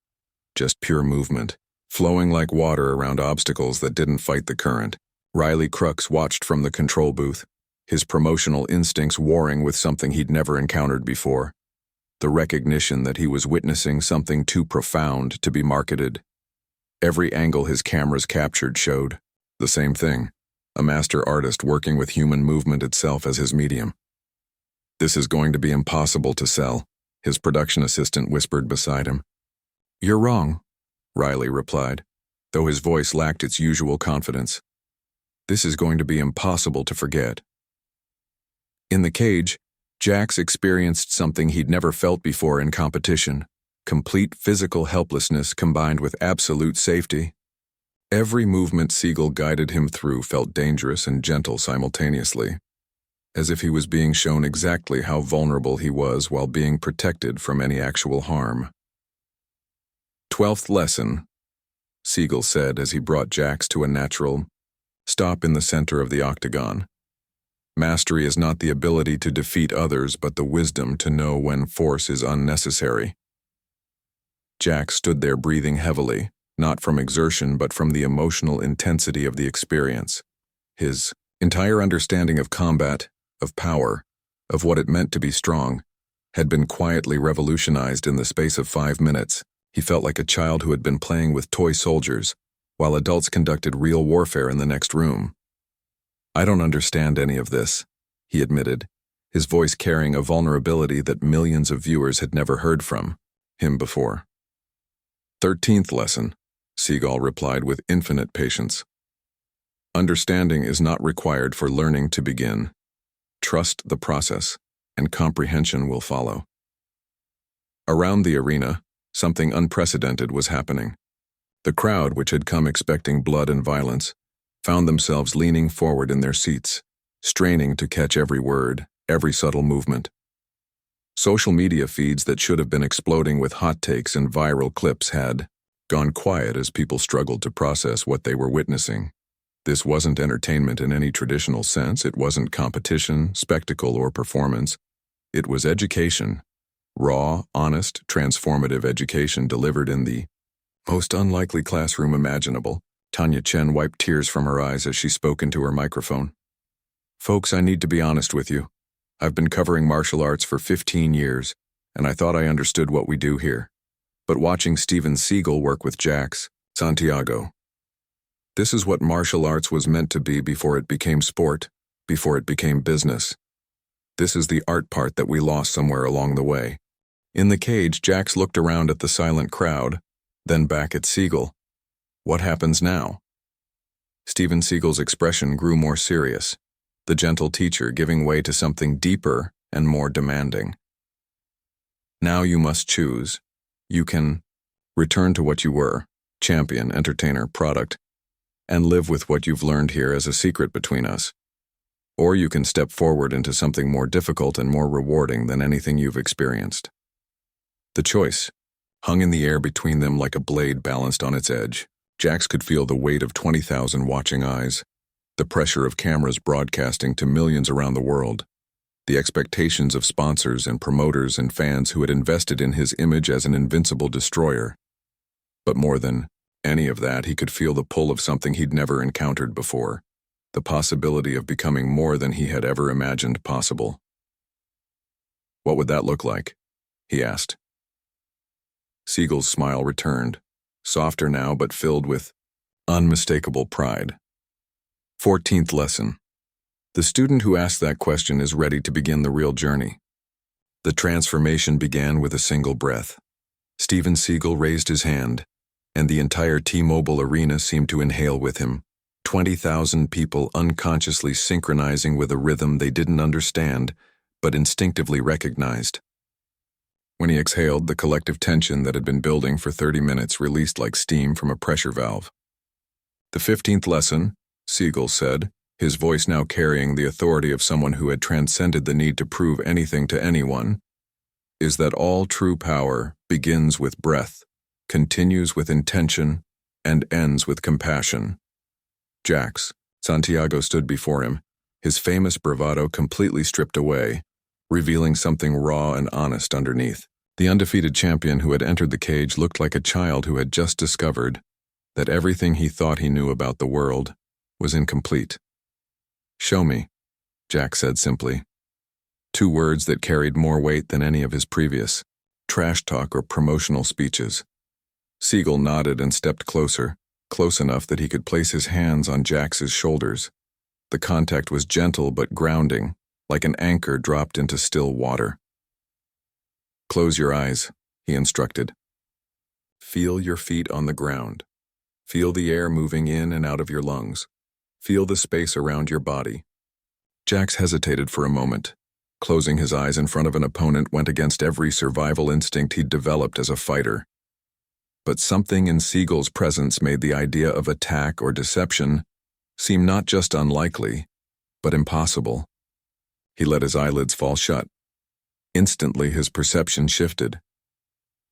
just pure movement, flowing like water around obstacles that didn't fight the current. Riley Crux watched from the control booth, his promotional instincts warring with something he'd never encountered before. The recognition that he was witnessing something too profound to be marketed. Every angle his cameras captured showed the same thing, a master artist working with human movement itself as his medium. "This is going to be impossible to sell," his production assistant whispered beside him. "You're wrong," Riley replied, though his voice lacked its usual confidence. "This is going to be impossible to forget." In the cage, Jax experienced something he'd never felt before in competition, complete physical helplessness combined with absolute safety. Every movement Seagal guided him through felt dangerous and gentle simultaneously, as if he was being shown exactly how vulnerable he was while being protected from any actual harm. 12th lesson, Seagal said as he brought Jax to a natural stop in the center of the octagon. Mastery is not the ability to defeat others, but the wisdom to know when force is unnecessary. Jax stood there breathing heavily, not from exertion but from the emotional intensity of the experience. His entire understanding of combat, of power, of what it meant to be strong, had been quietly revolutionized in the space of 5 minutes. He felt like a child who had been playing with toy soldiers, while adults conducted real warfare in the next room. "I don't understand any of this," he admitted, his voice carrying a vulnerability that millions of viewers had never heard from him before. 13th lesson, Seagal replied with infinite patience. "Understanding is not required for learning to begin. Trust the process, and comprehension will follow." Around the arena, something unprecedented was happening. The crowd, which had come expecting blood and violence, found themselves leaning forward in their seats, straining to catch every word, every subtle movement. Social media feeds that should have been exploding with hot takes and viral clips had gone quiet as people struggled to process what they were witnessing. This wasn't entertainment in any traditional sense. It wasn't competition, spectacle, or performance. It was education. Raw, honest, transformative education delivered in the most unlikely classroom imaginable. Tanya Chen wiped tears from her eyes as she spoke into her microphone. "Folks, I need to be honest with you. I've been covering martial arts for 15 years, and I thought I understood what we do here. But watching Steven Seagal work with Jax Santiago, this is what martial arts was meant to be before it became sport, before it became business. This is the art part that we lost somewhere along the way." In the cage, Jax looked around at the silent crowd, then back at Seagal. "What happens now?" Steven Seagal's expression grew more serious, the gentle teacher giving way to something deeper and more demanding. "Now you must choose. You can return to what you were, champion, entertainer, product, and live with what you've learned here as a secret between us. Or you can step forward into something more difficult and more rewarding than anything you've experienced. The choice hung in the air between them like a blade balanced on its edge. Jax could feel the weight of 20,000 watching eyes, the pressure of cameras broadcasting to millions around the world, the expectations of sponsors and promoters and fans who had invested in his image as an invincible destroyer. But more than any of that, he could feel the pull of something he'd never encountered before, the possibility of becoming more than he had ever imagined possible. What would that look like? He asked. Seagal's smile returned, softer now but filled with unmistakable pride. 14th lesson. The student who asked that question is ready to begin the real journey. The transformation began with a single breath. Steven Seagal raised his hand, and the entire T-Mobile arena seemed to inhale with him. 20,000 people unconsciously synchronizing with a rhythm they didn't understand, but instinctively recognized. When he exhaled, the collective tension that had been building for 30 minutes released like steam from a pressure valve. The 15th lesson, Seagal said, his voice now carrying the authority of someone who had transcended the need to prove anything to anyone, is that all true power begins with breath, continues with intention, and ends with compassion. Jax Santiago stood before him, his famous bravado completely stripped away, revealing something raw and honest underneath. The undefeated champion who had entered the cage looked like a child who had just discovered that everything he thought he knew about the world was incomplete. "Show me," Jax said simply. 2 words that carried more weight than any of his previous trash talk or promotional speeches. Seagal nodded and stepped closer, close enough that he could place his hands on Jax's shoulders. The contact was gentle but grounding, like an anchor dropped into still water. "Close your eyes," he instructed. "Feel your feet on the ground. Feel the air moving in and out of your lungs. Feel the space around your body." Jax hesitated for a moment. Closing his eyes in front of an opponent went against every survival instinct he'd developed as a fighter. But something in Seagal's presence made the idea of attack or deception seem not just unlikely, but impossible. He let his eyelids fall shut. Instantly, his perception shifted.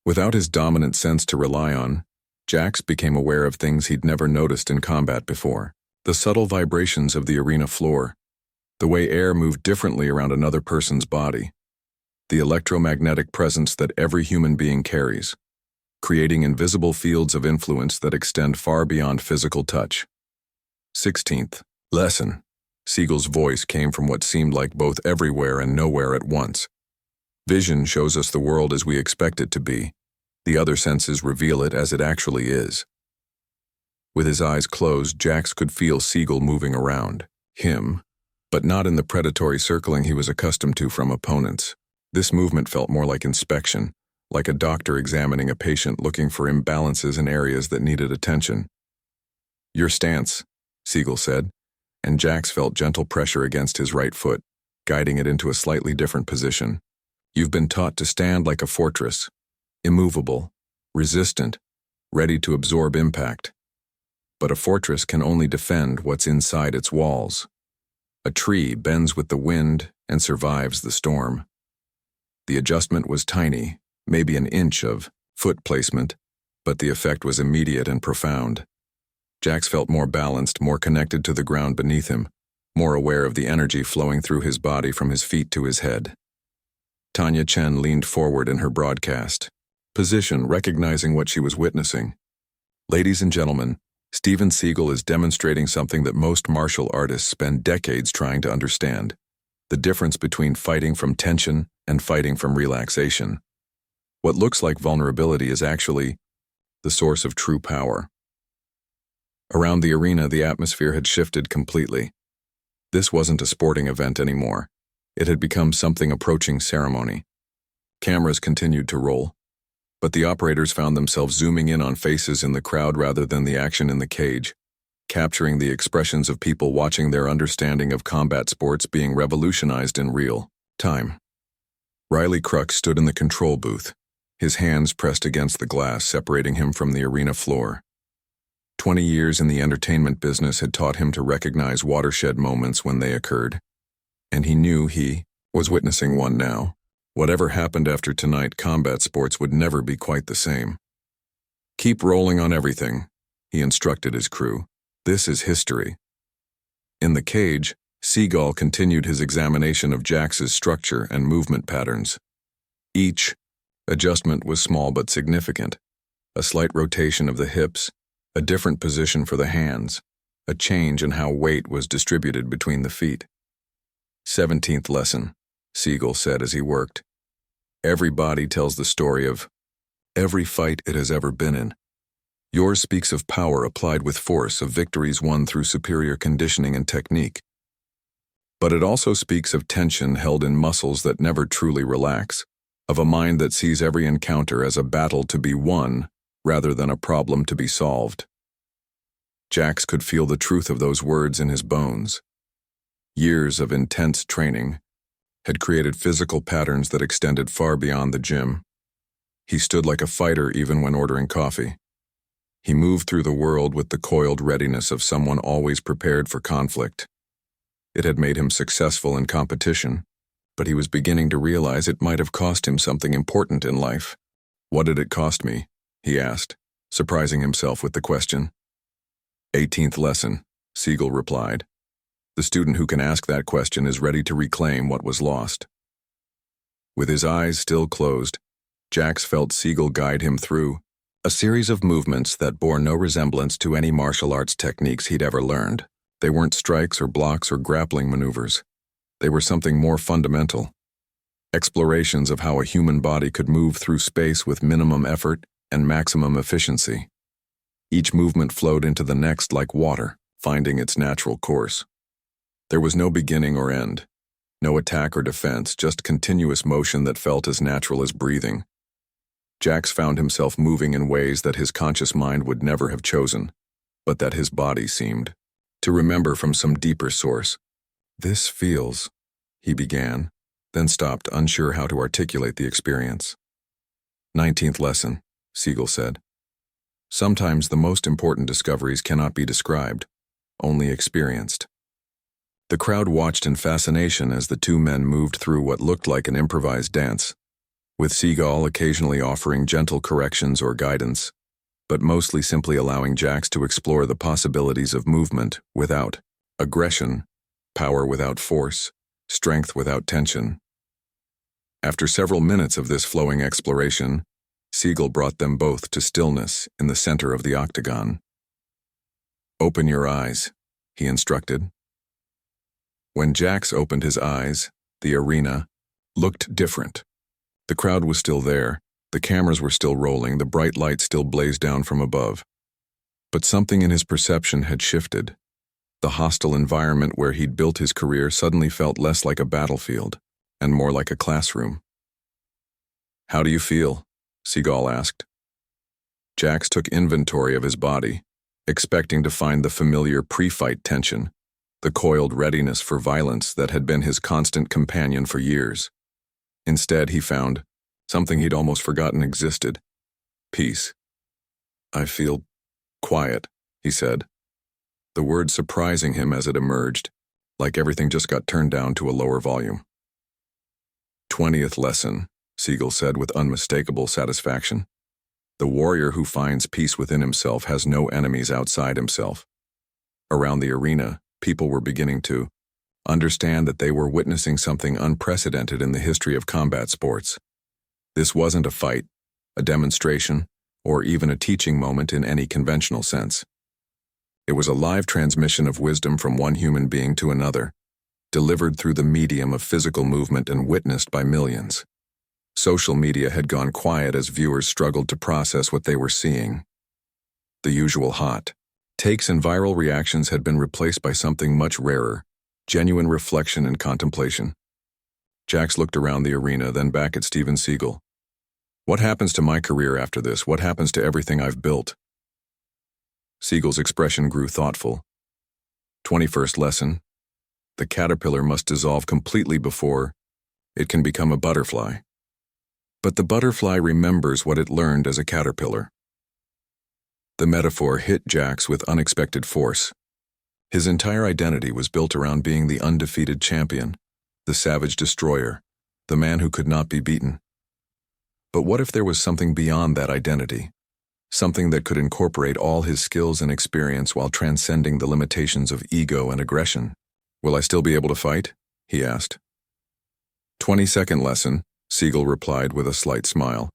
Without his dominant sense to rely on, Jax became aware of things he'd never noticed in combat before. The subtle vibrations of the arena floor, the way air moved differently around another person's body, the electromagnetic presence that every human being carries, creating invisible fields of influence that extend far beyond physical touch. 16th lesson. Seagal's voice came from what seemed like both everywhere and nowhere at once. Vision shows us the world as we expect it to be. The other senses reveal it as it actually is. With his eyes closed, Jax could feel Seagal moving around him, but not in the predatory circling he was accustomed to from opponents. This movement felt more like inspection, like a doctor examining a patient looking for imbalances in areas that needed attention. "Your stance," Seagal said, and Jax felt gentle pressure against his right foot, guiding it into a slightly different position. "You've been taught to stand like a fortress, immovable, resistant, ready to absorb impact. But a fortress can only defend what's inside its walls. A tree bends with the wind and survives the storm." The adjustment was tiny, maybe an inch of foot placement, but the effect was immediate and profound. Jax felt more balanced, more connected to the ground beneath him, more aware of the energy flowing through his body from his feet to his head. Tanya Chen leaned forward in her broadcast position, recognizing what she was witnessing. "Ladies and gentlemen, Steven Seagal is demonstrating something that most martial artists spend decades trying to understand: the difference between fighting from tension and fighting from relaxation. What looks like vulnerability is actually the source of true power." Around the arena, the atmosphere had shifted completely. This wasn't a sporting event anymore. It had become something approaching ceremony. Cameras continued to roll, but the operators found themselves zooming in on faces in the crowd rather than the action in the cage, capturing the expressions of people watching their understanding of combat sports being revolutionized in real time. Riley Kruk stood in the control booth, his hands pressed against the glass separating him from the arena floor. 20 years in the entertainment business had taught him to recognize watershed moments when they occurred. and he knew he was witnessing one now. Whatever happened after tonight, combat sports would never be quite the same. "Keep rolling on everything," he instructed his crew. "This is history." In the cage, Seagal continued his examination of Jax's structure and movement patterns. Each adjustment was small but significant. A slight rotation of the hips, a different position for the hands, a change in how weight was distributed between the feet. 17th lesson, Seagal said as he worked. "Every body tells the story of every fight it has ever been in. Yours speaks of power applied with force, of victories won through superior conditioning and technique. But it also speaks of tension held in muscles that never truly relax, of a mind that sees every encounter as a battle to be won rather than a problem to be solved." Jax could feel the truth of those words in his bones. Years of intense training had created physical patterns that extended far beyond the gym. He stood like a fighter even when ordering coffee. He moved through the world with the coiled readiness of someone always prepared for conflict. It had made him successful in competition, but he was beginning to realize it might have cost him something important in life. "What did it cost me?" he asked, surprising himself with the question. 18th lesson, Seagal replied. "The student who can ask that question is ready to reclaim what was lost." With his eyes still closed, Jax felt Seagal guide him through a series of movements that bore no resemblance to any martial arts techniques he'd ever learned. They weren't strikes or blocks or grappling maneuvers. They were something more fundamental. Explorations of how a human body could move through space with minimum effort and maximum efficiency. Each movement flowed into the next like water, finding its natural course. There was no beginning or end, no attack or defense, just continuous motion that felt as natural as breathing. Jax found himself moving in ways that his conscious mind would never have chosen, but that his body seemed to remember from some deeper source. "This feels," he began, then stopped, unsure how to articulate the experience. 19th lesson, Seagal said. "Sometimes the most important discoveries cannot be described, only experienced." The crowd watched in fascination as the two men moved through what looked like an improvised dance, with Seagal occasionally offering gentle corrections or guidance, but mostly simply allowing Jax to explore the possibilities of movement without aggression, power without force, strength without tension. After several minutes of this flowing exploration, Seagal brought them both to stillness in the center of the octagon. "Open your eyes," he instructed. When Jax opened his eyes, the arena looked different. The crowd was still there, the cameras were still rolling, the bright light still blazed down from above. But something in his perception had shifted. The hostile environment where he'd built his career suddenly felt less like a battlefield and more like a classroom. "How do you feel?" Seagal asked. Jax took inventory of his body, expecting to find the familiar pre-fight tension, the coiled readiness for violence that had been his constant companion for years. Instead, he found something he'd almost forgotten existed: peace. "I feel quiet," he said, the word surprising him as it emerged, like everything just got turned down to a lower volume. 20th lesson, Seagal said with unmistakable satisfaction. "The warrior who finds peace within himself has no enemies outside himself." Around the arena, people were beginning to understand that they were witnessing something unprecedented in the history of combat sports. This wasn't a fight, a demonstration, or even a teaching moment in any conventional sense. It was a live transmission of wisdom from one human being to another, delivered through the medium of physical movement and witnessed by millions. Social media had gone quiet as viewers struggled to process what they were seeing. The usual hot takes and viral reactions had been replaced by something much rarer: genuine reflection and contemplation. Jax looked around the arena, then back at Steven Seagal. "What happens to my career after this? What happens to everything I've built?" Seagal's expression grew thoughtful. 21st lesson: the caterpillar must dissolve completely before it can become a butterfly. But the butterfly remembers what it learned as a caterpillar. The metaphor hit Jax with unexpected force. His entire identity was built around being the undefeated champion, the savage destroyer, the man who could not be beaten. But what if there was something beyond that identity? Something that could incorporate all his skills and experience while transcending the limitations of ego and aggression? "Will I still be able to fight?" he asked. 20-second lesson, Seagal replied with a slight smile.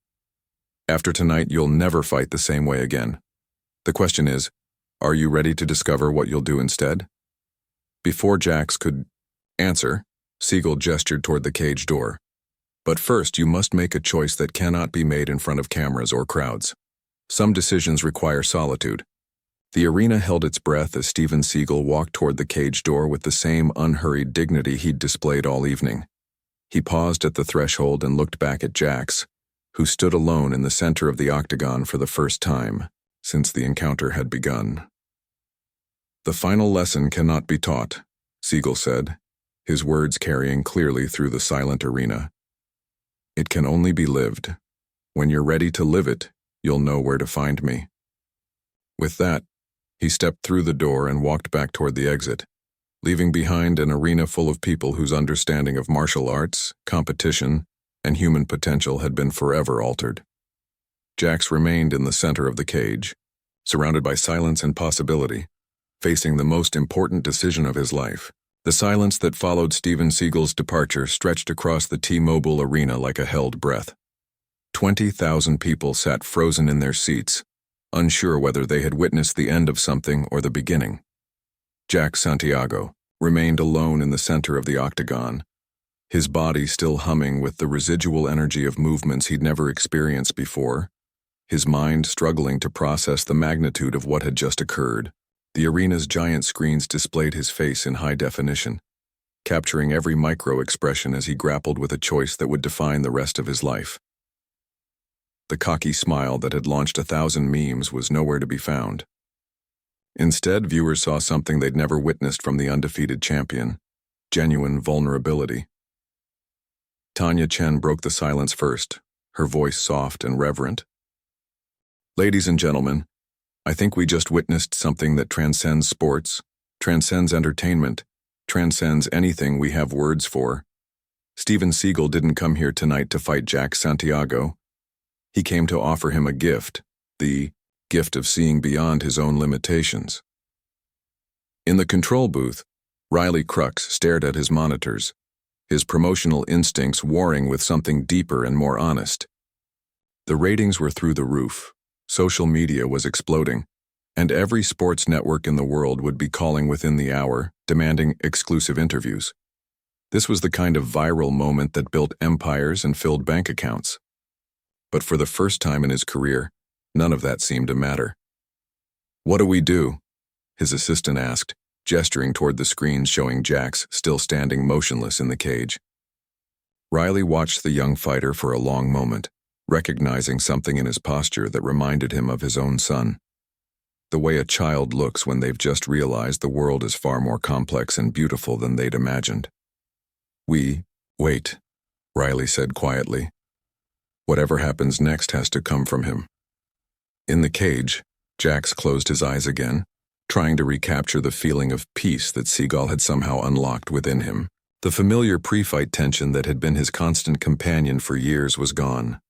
"After tonight, you'll never fight the same way again. The question is, are you ready to discover what you'll do instead?" Before Jax could answer, Seagal gestured toward the cage door. "But first, you must make a choice that cannot be made in front of cameras or crowds. Some decisions require solitude." The arena held its breath as Steven Seagal walked toward the cage door with the same unhurried dignity he'd displayed all evening. He paused at the threshold and looked back at Jax, who stood alone in the center of the octagon for the first time since the encounter had begun. "The final lesson cannot be taught," Seagal said, his words carrying clearly through the silent arena. "It can only be lived. When you're ready to live it, you'll know where to find me." With that, he stepped through the door and walked back toward the exit, leaving behind an arena full of people whose understanding of martial arts, competition, and human potential had been forever altered. Jax remained in the center of the cage, surrounded by silence and possibility, facing the most important decision of his life. The silence that followed Steven Seagal's departure stretched across the T-Mobile arena like a held breath. 20,000 people sat frozen in their seats, unsure whether they had witnessed the end of something or the beginning. Jax Santiago remained alone in the center of the octagon, his body still humming with the residual energy of movements he'd never experienced before, his mind struggling to process the magnitude of what had just occurred. The arena's giant screens displayed his face in high definition, capturing every micro-expression as he grappled with a choice that would define the rest of his life. The cocky smile that had launched 1,000 memes was nowhere to be found. Instead, viewers saw something they'd never witnessed from the undefeated champion: genuine vulnerability. Tanya Chen broke the silence first, her voice soft and reverent. "Ladies and gentlemen, I think we just witnessed something that transcends sports, transcends entertainment, transcends anything we have words for. Steven Seagal didn't come here tonight to fight Jax Santiago. He came to offer him a gift, the gift of seeing beyond his own limitations." In the control booth, Riley Crux stared at his monitors, his promotional instincts warring with something deeper and more honest. The ratings were through the roof, social media was exploding, and every sports network in the world would be calling within the hour, demanding exclusive interviews. This was the kind of viral moment that built empires and filled bank accounts. But for the first time in his career, none of that seemed to matter. "What do we do?" his assistant asked, gesturing toward the screens showing Jax still standing motionless in the cage. Riley watched the young fighter for a long moment, recognizing something in his posture that reminded him of his own son. The way a child looks when they've just realized the world is far more complex and beautiful than they'd imagined. "We wait," Riley said quietly. "Whatever happens next has to come from him." In the cage, Jax closed his eyes again, trying to recapture the feeling of peace that Seagal had somehow unlocked within him. The familiar pre-fight tension that had been his constant companion for years was gone,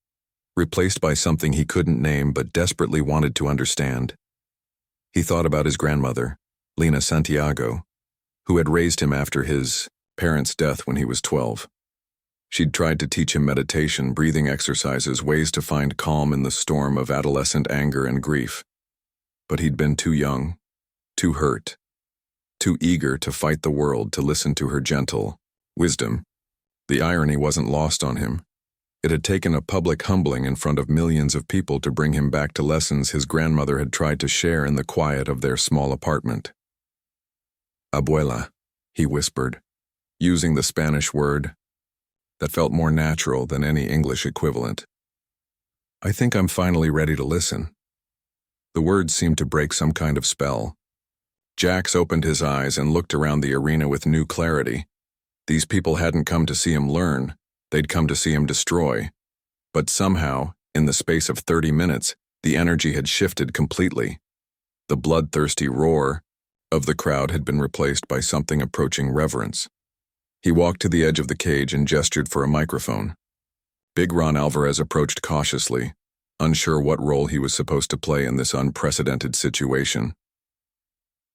replaced by something he couldn't name but desperately wanted to understand. He thought about his grandmother, Lena Santiago, who had raised him after his parents' death when he was 12. She'd tried to teach him meditation, breathing exercises, ways to find calm in the storm of adolescent anger and grief. But he'd been too young, too hurt, too eager to fight the world to listen to her gentle wisdom. The irony wasn't lost on him. It had taken a public humbling in front of millions of people to bring him back to lessons his grandmother had tried to share in the quiet of their small apartment. "Abuela," he whispered, using the Spanish word that felt more natural than any English equivalent. "I think I'm finally ready to listen." The words seemed to break some kind of spell. Jax opened his eyes and looked around the arena with new clarity. These people hadn't come to see him learn, they'd come to see him destroy. But somehow, in the space of 30 minutes, the energy had shifted completely. The bloodthirsty roar of the crowd had been replaced by something approaching reverence. He walked to the edge of the cage and gestured for a microphone. Big Ron Alvarez approached cautiously, unsure what role he was supposed to play in this unprecedented situation.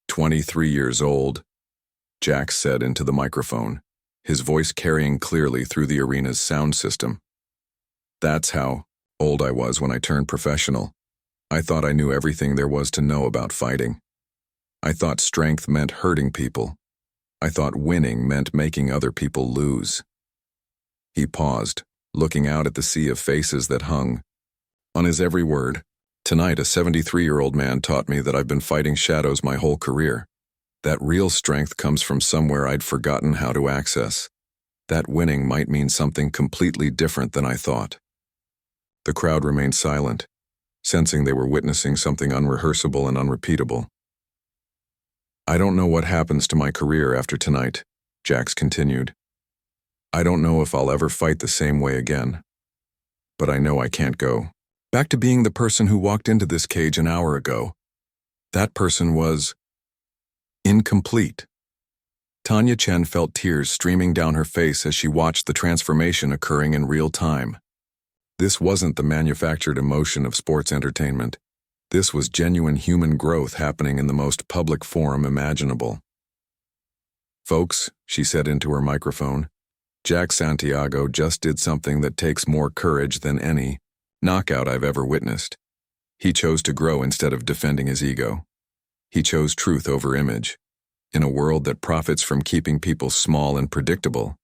23 years old, Jax said into the microphone, his voice carrying clearly through the arena's sound system. That's how old I was when I turned professional. I thought I knew everything there was to know about fighting. I thought strength meant hurting people. I thought winning meant making other people lose. He paused, looking out at the sea of faces that hung on his every word. Tonight, a 73-year-old man taught me that I've been fighting shadows my whole career. That real strength comes from somewhere I'd forgotten how to access. That winning might mean something completely different than I thought. The crowd remained silent, sensing they were witnessing something unrehearsable and unrepeatable. I don't know what happens to my career after tonight, Jax continued. I don't know if I'll ever fight the same way again. But I know I can't go back to being the person who walked into this cage an hour ago. That person was incomplete. Tanya Chen felt tears streaming down her face as she watched the transformation occurring in real time. This wasn't the manufactured emotion of sports entertainment. This was genuine human growth happening in the most public forum imaginable. Folks, she said into her microphone, Jax Santiago just did something that takes more courage than any knockout I've ever witnessed. He chose to grow instead of defending his ego. He chose truth over image. In a world that profits from keeping people small and predictable,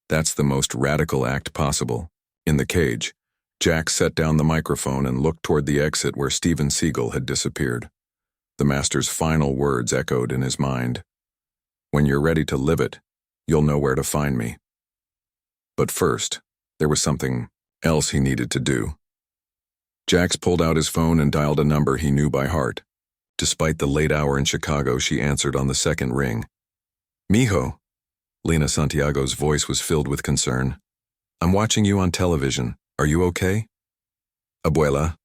that's the most radical act possible. In the cage, Jax set down the microphone and looked toward the exit where Steven Seagal had disappeared. The master's final words echoed in his mind. When you're ready to live it, you'll know where to find me. But first, there was something else he needed to do. Jax pulled out his phone and dialed a number he knew by heart. Despite the late hour in Chicago, she answered on the second ring. Mijo. Lena Santiago's voice was filled with concern. I'm watching you on television. Are you okay? Abuela,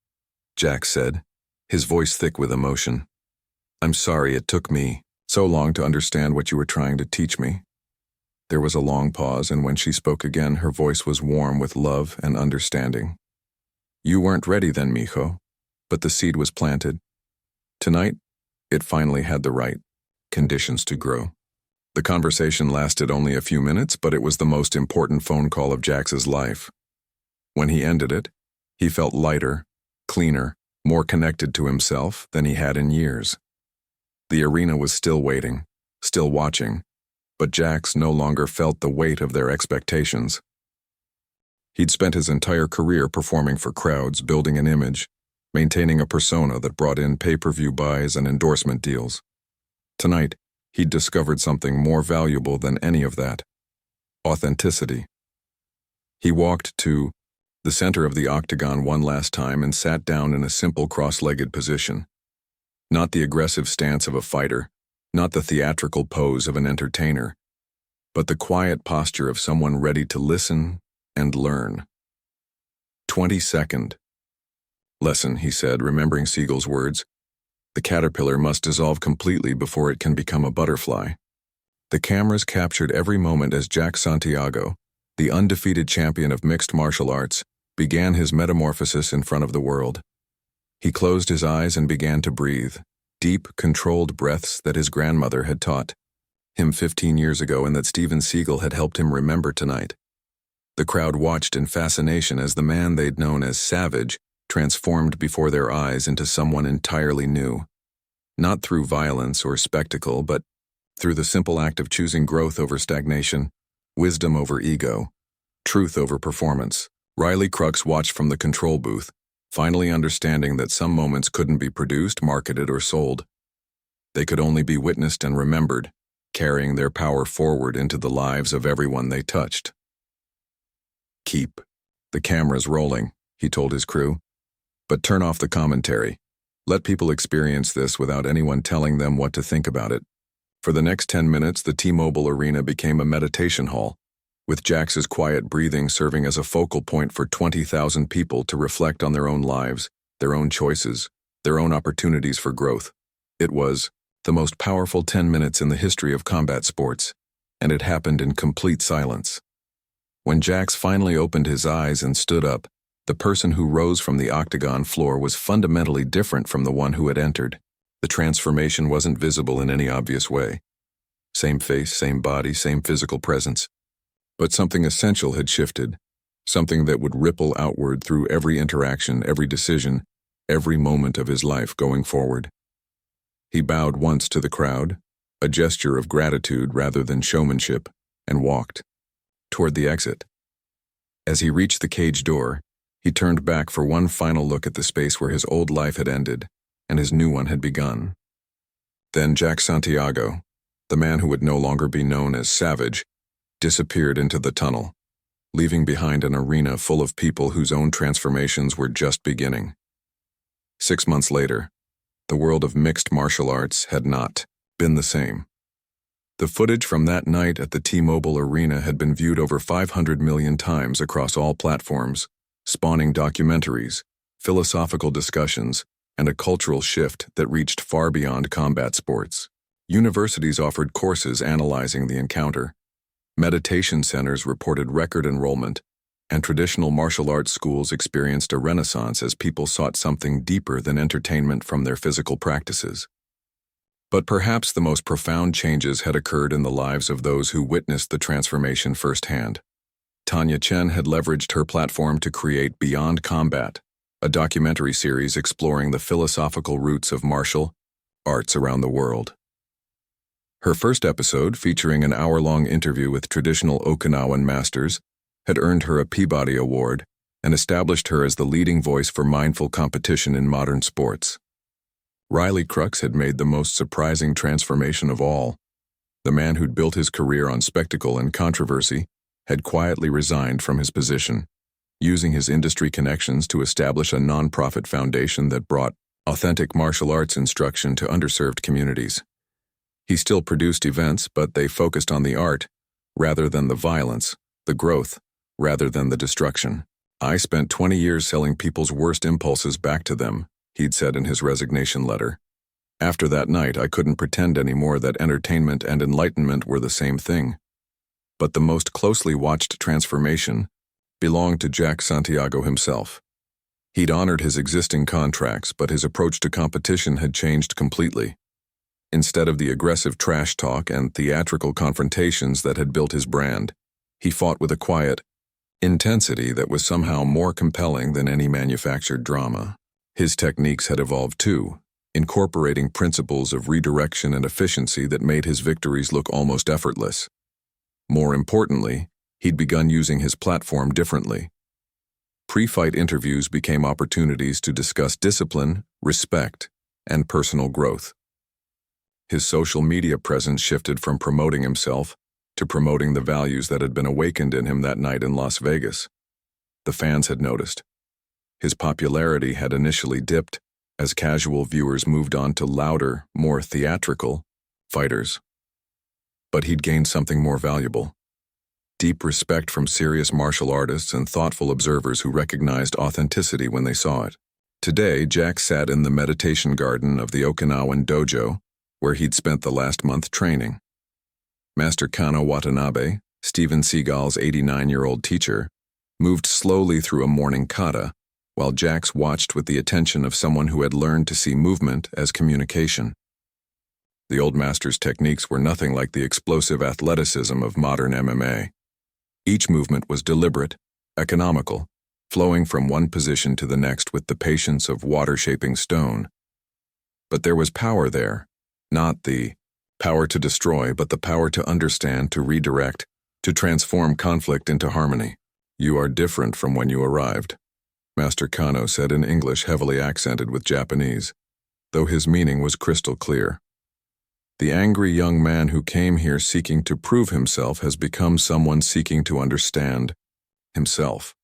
Jax said, his voice thick with emotion. I'm sorry it took me so long to understand what you were trying to teach me. There was a long pause, and when she spoke again, her voice was warm with love and understanding. You weren't ready then, mijo, but the seed was planted. Tonight, it finally had the right conditions to grow. The conversation lasted only a few minutes, but it was the most important phone call of Jax's life. When he ended it, he felt lighter, cleaner, more connected to himself than he had in years. The arena was still waiting, still watching, but Jax no longer felt the weight of their expectations. He'd spent his entire career performing for crowds, building an image, maintaining a persona that brought in pay-per-view buys and endorsement deals. Tonight, he'd discovered something more valuable than any of that: authenticity. He walked to the center of the octagon one last time and sat down in a simple cross-legged position. Not the aggressive stance of a fighter, not the theatrical pose of an entertainer, but the quiet posture of someone ready to listen and learn. 22nd lesson, he said, remembering Seagal's words. The caterpillar must dissolve completely before it can become a butterfly. The cameras captured every moment as Jax Santiago, the undefeated champion of mixed martial arts, began his metamorphosis in front of the world. He closed his eyes and began to breathe, deep, controlled breaths that his grandmother had taught him 15 years ago and that Steven Seagal had helped him remember tonight. The crowd watched in fascination as the man they'd known as Savage transformed before their eyes into someone entirely new. Not through violence or spectacle, but through the simple act of choosing growth over stagnation, wisdom over ego, truth over performance. Riley Crux watched from the control booth, finally understanding that some moments couldn't be produced, marketed, or sold. They could only be witnessed and remembered, carrying their power forward into the lives of everyone they touched. Keep the cameras rolling, he told his crew, but turn off the commentary. Let people experience this without anyone telling them what to think about it. For the next 10 minutes, the T-Mobile Arena became a meditation hall, with Jax's quiet breathing serving as a focal point for 20,000 people to reflect on their own lives, their own choices, their own opportunities for growth. It was the most powerful 10 minutes in the history of combat sports. and it happened in complete silence. When Jax finally opened his eyes and stood up, the person who rose from the octagon floor was fundamentally different from the one who had entered. The transformation wasn't visible in any obvious way. Same face, same body, same physical presence. But something essential had shifted, something that would ripple outward through every interaction, every decision, every moment of his life going forward. He bowed once to the crowd, a gesture of gratitude rather than showmanship, and walked toward the exit. As he reached the cage door, he turned back for one final look at the space where his old life had ended and his new one had begun. Then Jax Santiago, the man who would no longer be known as Savage, disappeared into the tunnel, leaving behind an arena full of people whose own transformations were just beginning. 6 months later, the world of mixed martial arts had not been the same. The footage from that night at the T-Mobile Arena had been viewed over 500 million times across all platforms, spawning documentaries, philosophical discussions, and a cultural shift that reached far beyond combat sports. Universities offered courses analyzing the encounter. Meditation centers reported record enrollment, and traditional martial arts schools experienced a renaissance as people sought something deeper than entertainment from their physical practices. But perhaps the most profound changes had occurred in the lives of those who witnessed the transformation firsthand. Tanya Chen had leveraged her platform to create Beyond Combat, a documentary series exploring the philosophical roots of martial arts around the world. Her first episode, featuring an hour-long interview with traditional Okinawan masters, had earned her a Peabody Award and established her as the leading voice for mindful competition in modern sports. Riley Crux had made the most surprising transformation of all. The man who'd built his career on spectacle and controversy had quietly resigned from his position, using his industry connections to establish a nonprofit foundation that brought authentic martial arts instruction to underserved communities. He still produced events, but they focused on the art rather than the violence, the growth rather than the destruction. "I spent 20 years selling people's worst impulses back to them," he'd said in his resignation letter. "After that night, I couldn't pretend anymore that entertainment and enlightenment were the same thing." But the most closely watched transformation belonged to Jax Santiago himself. He'd honored his existing contracts, but his approach to competition had changed completely. Instead of the aggressive trash talk and theatrical confrontations that had built his brand, he fought with a quiet intensity that was somehow more compelling than any manufactured drama. His techniques had evolved too, incorporating principles of redirection and efficiency that made his victories look almost effortless. More importantly, he'd begun using his platform differently. Pre-fight interviews became opportunities to discuss discipline, respect, and personal growth. His social media presence shifted from promoting himself to promoting the values that had been awakened in him that night in Las Vegas. The fans had noticed. His popularity had initially dipped as casual viewers moved on to louder, more theatrical fighters. But he'd gained something more valuable: deep respect from serious martial artists and thoughtful observers who recognized authenticity when they saw it. Today, Jax sat in the meditation garden of the Okinawan dojo, where he'd spent the last month training. Master Kano Watanabe, Steven Seagal's 89-year-old teacher, moved slowly through a morning kata, while Jax watched with the attention of someone who had learned to see movement as communication. The old master's techniques were nothing like the explosive athleticism of modern MMA. Each movement was deliberate, economical, flowing from one position to the next with the patience of water-shaping stone. But there was power there, not the power to destroy, but the power to understand, to redirect, to transform conflict into harmony. "You are different from when you arrived," Master Kano said in English heavily accented with Japanese, though his meaning was crystal clear. "The angry young man who came here seeking to prove himself has become someone seeking to understand himself."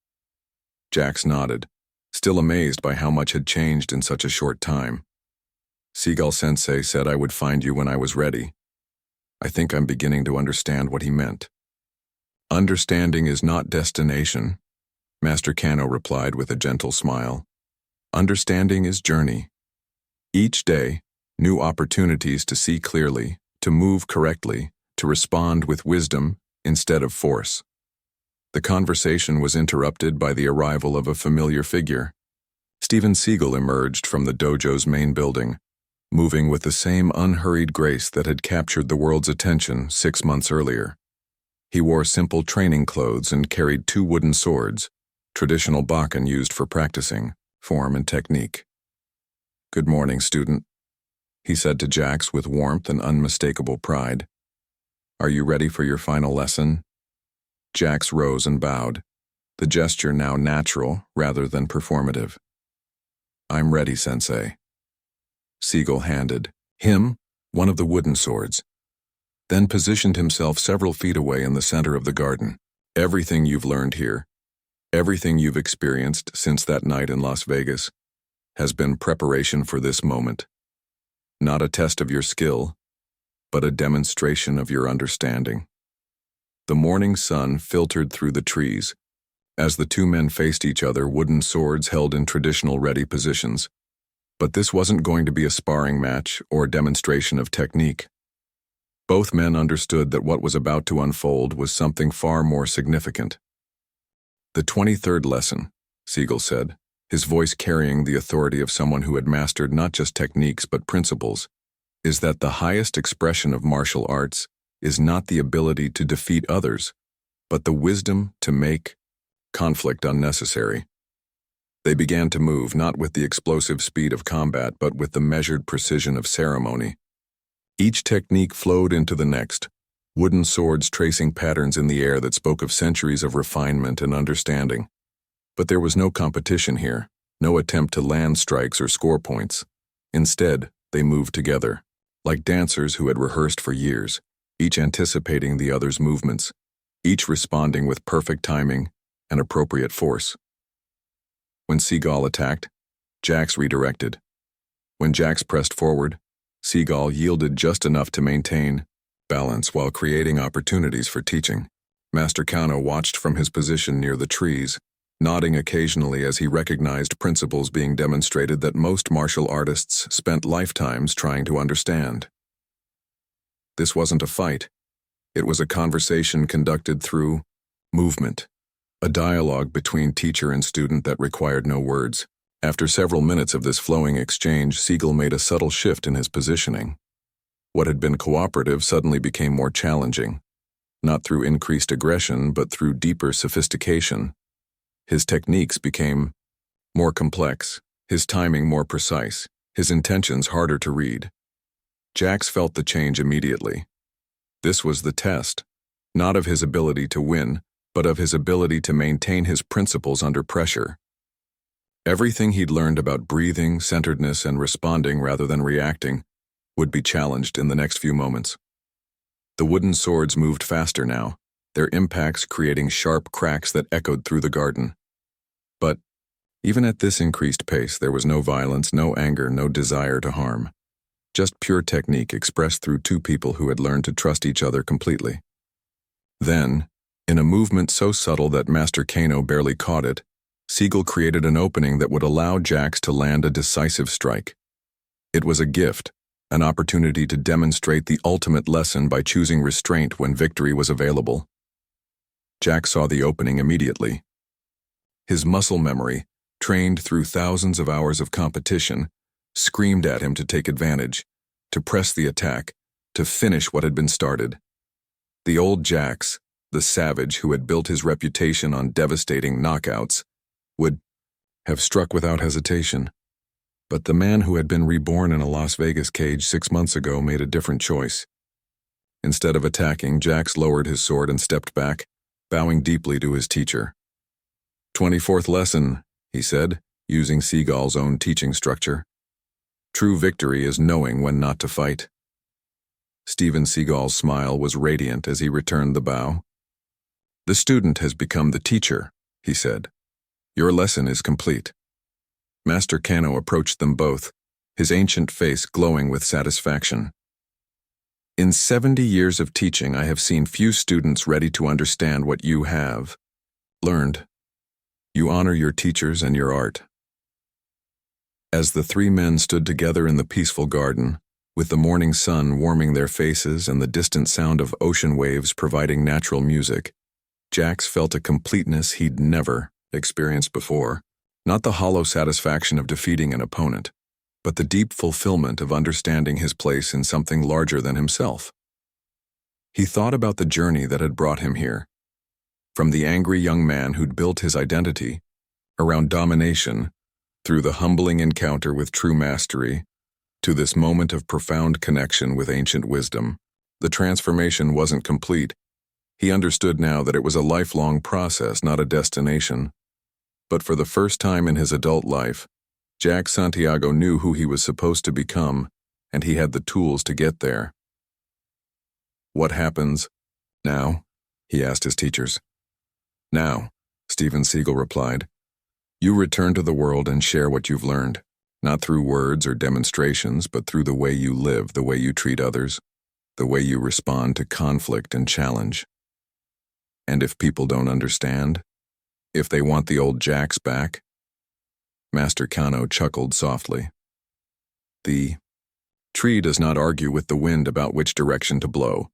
Jax nodded, still amazed by how much had changed in such a short time. "Seagal-sensei said I would find you when I was ready. I think I'm beginning to understand what he meant." "Understanding is not destination," Master Kano replied with a gentle smile. "Understanding is journey. Each day, new opportunities to see clearly, to move correctly, to respond with wisdom instead of force. The conversation was interrupted by the arrival of a familiar figure. Steven Seagal emerged from the dojo's main building, moving with the same unhurried grace that had captured the world's attention 6 months earlier. He wore simple training clothes and carried 2 wooden swords, traditional bakken used for practicing form and technique. "Good morning, student," he said to Jax with warmth and unmistakable pride. "Are you ready for your final lesson?" Jax rose and bowed, the gesture now natural rather than performative. "I'm ready, Sensei." Seagal handed him one of the wooden swords, then positioned himself several feet away in the center of the garden. "Everything you've learned here, everything you've experienced since that night in Las Vegas, has been preparation for this moment. Not a test of your skill, but a demonstration of your understanding." The morning sun filtered through the trees. As the 2 men faced each other, wooden swords held in traditional ready positions. But this wasn't going to be a sparring match or demonstration of technique. Both men understood that what was about to unfold was something far more significant. "The 23rd lesson," Seagal said, his voice carrying the authority of someone who had mastered not just techniques but principles, "is that the highest expression of martial arts is not the ability to defeat others, but the wisdom to make conflict unnecessary." They began to move, not with the explosive speed of combat, but with the measured precision of ceremony. Each technique flowed into the next, wooden swords tracing patterns in the air that spoke of centuries of refinement and understanding. But there was no competition here, no attempt to land strikes or score points. Instead, they moved together, like dancers who had rehearsed for years, each anticipating the other's movements, each responding with perfect timing and appropriate force. When Seagal attacked, Jax redirected. When Jax pressed forward, Seagal yielded just enough to maintain balance while creating opportunities for teaching. Master Kano watched from his position near the trees, nodding occasionally as he recognized principles being demonstrated that most martial artists spent lifetimes trying to understand. This wasn't a fight. It was a conversation conducted through movement, a dialogue between teacher and student that required no words. After several minutes of this flowing exchange, Seagal made a subtle shift in his positioning. What had been cooperative suddenly became more challenging, not through increased aggression, but through deeper sophistication. His techniques became more complex, his timing more precise, his intentions harder to read. Jax felt the change immediately. This was the test, not of his ability to win, but of his ability to maintain his principles under pressure. Everything he'd learned about breathing, centeredness, and responding rather than reacting would be challenged in the next few moments. The wooden swords moved faster now, their impacts creating sharp cracks that echoed through the garden. But even at this increased pace, there was no violence, no anger, no desire to harm. Just pure technique expressed through 2 people who had learned to trust each other completely. Then, in a movement so subtle that Master Kano barely caught it, Seagal created an opening that would allow Jax to land a decisive strike. It was a gift, an opportunity to demonstrate the ultimate lesson by choosing restraint when victory was available. Jax saw the opening immediately. His muscle memory, trained through thousands of hours of competition, screamed at him to take advantage, to press the attack, to finish what had been started. The old Jax, the savage who had built his reputation on devastating knockouts, would have struck without hesitation. But the man who had been reborn in a Las Vegas cage 6 months ago made a different choice. Instead of attacking, Jax lowered his sword and stepped back, bowing deeply to his teacher. 24th lesson, he said, using Seagal's own teaching structure. True victory is knowing when not to fight. Steven Seagal's smile was radiant as he returned the bow. The student has become the teacher, he said. Your lesson is complete. Master Kano approached them both, his ancient face glowing with satisfaction. In 70 years of teaching, I have seen few students ready to understand what you have learned. You honor your teachers and your art. As the 3 men stood together in the peaceful garden, with the morning sun warming their faces and the distant sound of ocean waves providing natural music. Jax felt a completeness he'd never experienced before, not the hollow satisfaction of defeating an opponent, but the deep fulfillment of understanding his place in something larger than himself. He thought about the journey that had brought him here, from the angry young man who'd built his identity around domination, through the humbling encounter with true mastery, to this moment of profound connection with ancient wisdom. The transformation wasn't complete. He understood now that it was a lifelong process, not a destination. But for the first time in his adult life, Jax Santiago knew who he was supposed to become, and he had the tools to get there. "What happens now?" he asked his teachers. "Now," Steven Seagal replied, "you return to the world and share what you've learned, not through words or demonstrations, but through the way you live, the way you treat others, the way you respond to conflict and challenge. And if people don't understand, if they want the old Jax back?" Master Kano chuckled softly. "The tree does not argue with the wind about which direction to blow.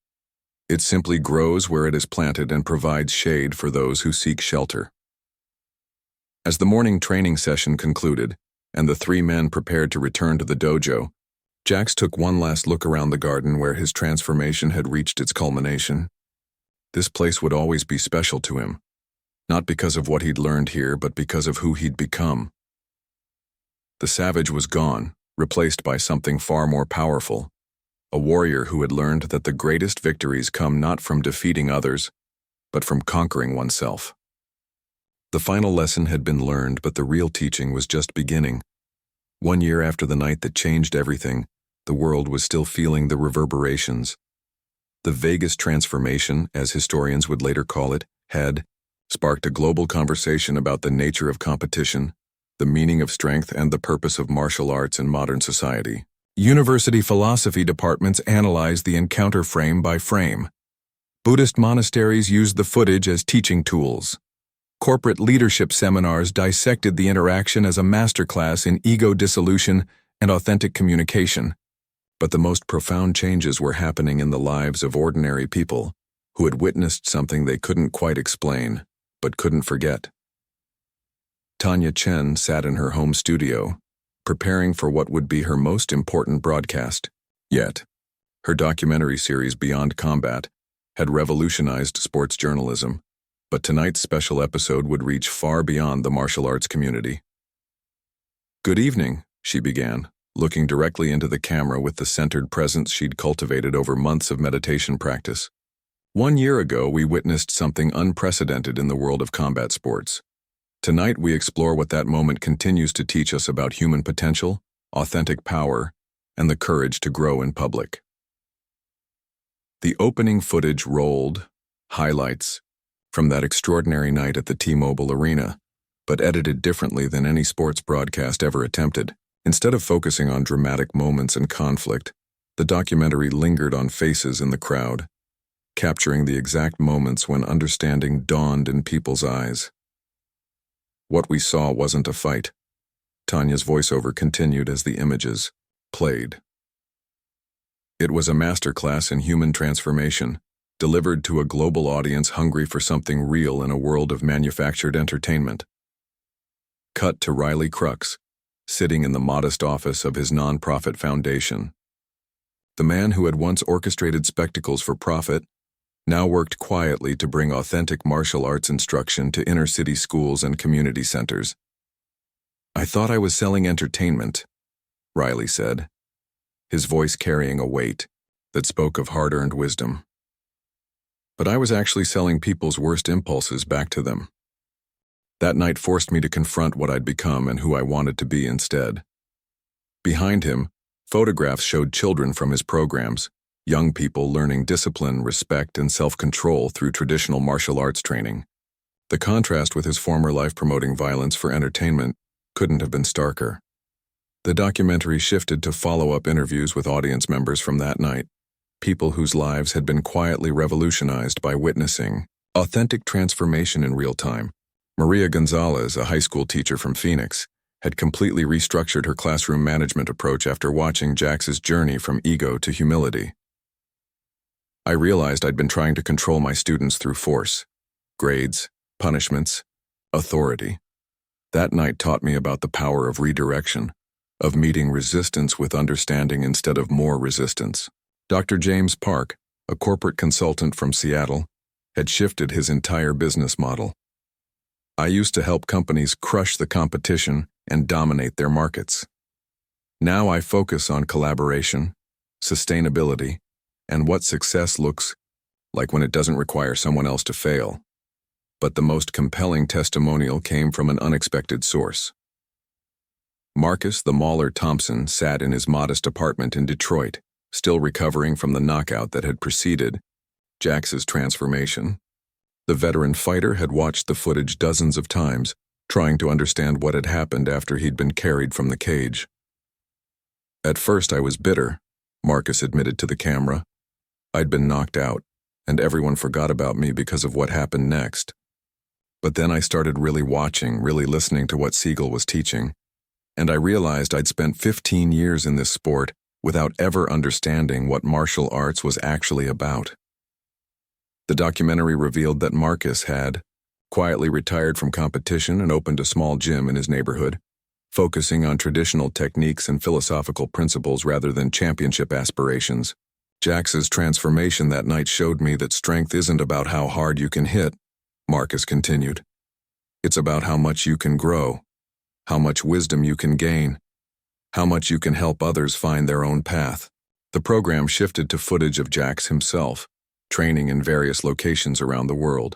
It simply grows where it is planted and provides shade for those who seek shelter." As the morning training session concluded, and the three men prepared to return to the dojo, Jax took one last look around the garden where his transformation had reached its culmination. This place would always be special to him, not because of what he'd learned here, but because of who he'd become. The savage was gone, replaced by something far more powerful, a warrior who had learned that the greatest victories come not from defeating others, but from conquering oneself. The final lesson had been learned, but the real teaching was just beginning. 1 year after the night that changed everything, the world was still feeling the reverberations. The Vegas transformation, as historians would later call it, had sparked a global conversation about the nature of competition, the meaning of strength, and the purpose of martial arts in modern society. University philosophy departments analyzed the encounter frame by frame. Buddhist monasteries used the footage as teaching tools. Corporate leadership seminars dissected the interaction as a masterclass in ego dissolution and authentic communication. But the most profound changes were happening in the lives of ordinary people who had witnessed something they couldn't quite explain, but couldn't forget. Tanya Chen sat in her home studio, preparing for what would be her most important broadcast yet. Her documentary series Beyond Combat had revolutionized sports journalism, but tonight's special episode would reach far beyond the martial arts community. "Good evening," she began, looking directly into the camera with the centered presence she'd cultivated over months of meditation practice. "1 year ago, we witnessed something unprecedented in the world of combat sports. Tonight, we explore what that moment continues to teach us about human potential, authentic power, and the courage to grow in public." The opening footage rolled, highlights, from that extraordinary night at the T-Mobile Arena, but edited differently than any sports broadcast ever attempted. Instead of focusing on dramatic moments and conflict, the documentary lingered on faces in the crowd, capturing the exact moments when understanding dawned in people's eyes. "What we saw wasn't a fight," Tanya's voiceover continued as the images played. "It was a masterclass in human transformation, delivered to a global audience hungry for something real in a world of manufactured entertainment." Cut to Riley Crux, sitting in the modest office of his nonprofit foundation. The man who had once orchestrated spectacles for profit now worked quietly to bring authentic martial arts instruction to inner-city schools and community centers. "I thought I was selling entertainment," Riley said, his voice carrying a weight that spoke of hard-earned wisdom. "But I was actually selling people's worst impulses back to them. That night forced me to confront what I'd become and who I wanted to be instead." Behind him, photographs showed children from his programs, young people learning discipline, respect, and self-control through traditional martial arts training. The contrast with his former life promoting violence for entertainment couldn't have been starker. The documentary shifted to follow-up interviews with audience members from that night, people whose lives had been quietly revolutionized by witnessing authentic transformation in real time. Maria Gonzalez, a high school teacher from Phoenix, had completely restructured her classroom management approach after watching Jax's journey from ego to humility. I realized I'd been trying to control my students through force, grades, punishments, authority. That night taught me about the power of redirection, of meeting resistance with understanding instead of more resistance. Dr. James Park, a corporate consultant from Seattle, had shifted his entire business model. I used to help companies crush the competition and dominate their markets. Now I focus on collaboration, sustainability, and what success looks like when it doesn't require someone else to fail. But the most compelling testimonial came from an unexpected source. Marcus the Mauler Thompson sat in his modest apartment in Detroit, still recovering from the knockout that had preceded Jax's transformation. The veteran fighter had watched the footage dozens of times, trying to understand what had happened after he'd been carried from the cage. At first I was bitter, Marcus admitted to the camera. I'd been knocked out, and everyone forgot about me because of what happened next. But then I started really watching, really listening to what Seagal was teaching, and I realized I'd spent 15 years in this sport without ever understanding what martial arts was actually about. The documentary revealed that Marcus had quietly retired from competition and opened a small gym in his neighborhood, focusing on traditional techniques and philosophical principles rather than championship aspirations. Jax's transformation that night showed me that strength isn't about how hard you can hit, Marcus continued. It's about how much you can grow, how much wisdom you can gain, how much you can help others find their own path. The program shifted to footage of Jax himself, training in various locations around the world.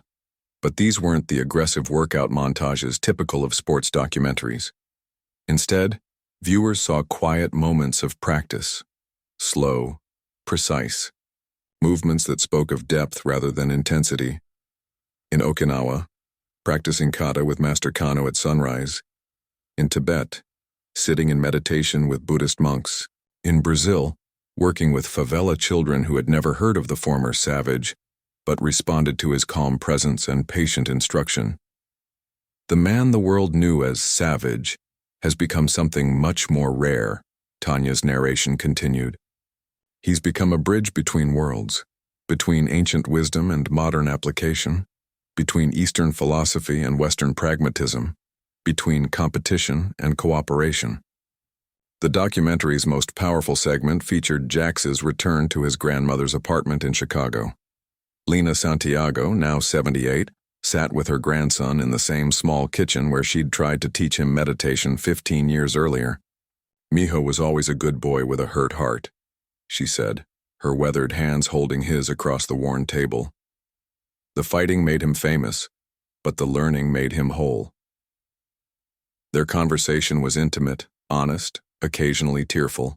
But these weren't the aggressive workout montages typical of sports documentaries. Instead, viewers saw quiet moments of practice, slow, precise, movements that spoke of depth rather than intensity. In Okinawa, practicing kata with Master Kano at sunrise. In Tibet, sitting in meditation with Buddhist monks. In Brazil, working with favela children who had never heard of the former savage, but responded to his calm presence and patient instruction. The man the world knew as savage has become something much more rare, Tanya's narration continued. He's become a bridge between worlds, between ancient wisdom and modern application, between Eastern philosophy and Western pragmatism, between competition and cooperation. The documentary's most powerful segment featured Jax's return to his grandmother's apartment in Chicago. Lena Santiago, now 78, sat with her grandson in the same small kitchen where she'd tried to teach him meditation 15 years earlier. Mijo was always a good boy with a hurt heart, she said, her weathered hands holding his across the worn table. The fighting made him famous, but the learning made him whole. Their conversation was intimate, honest, occasionally tearful.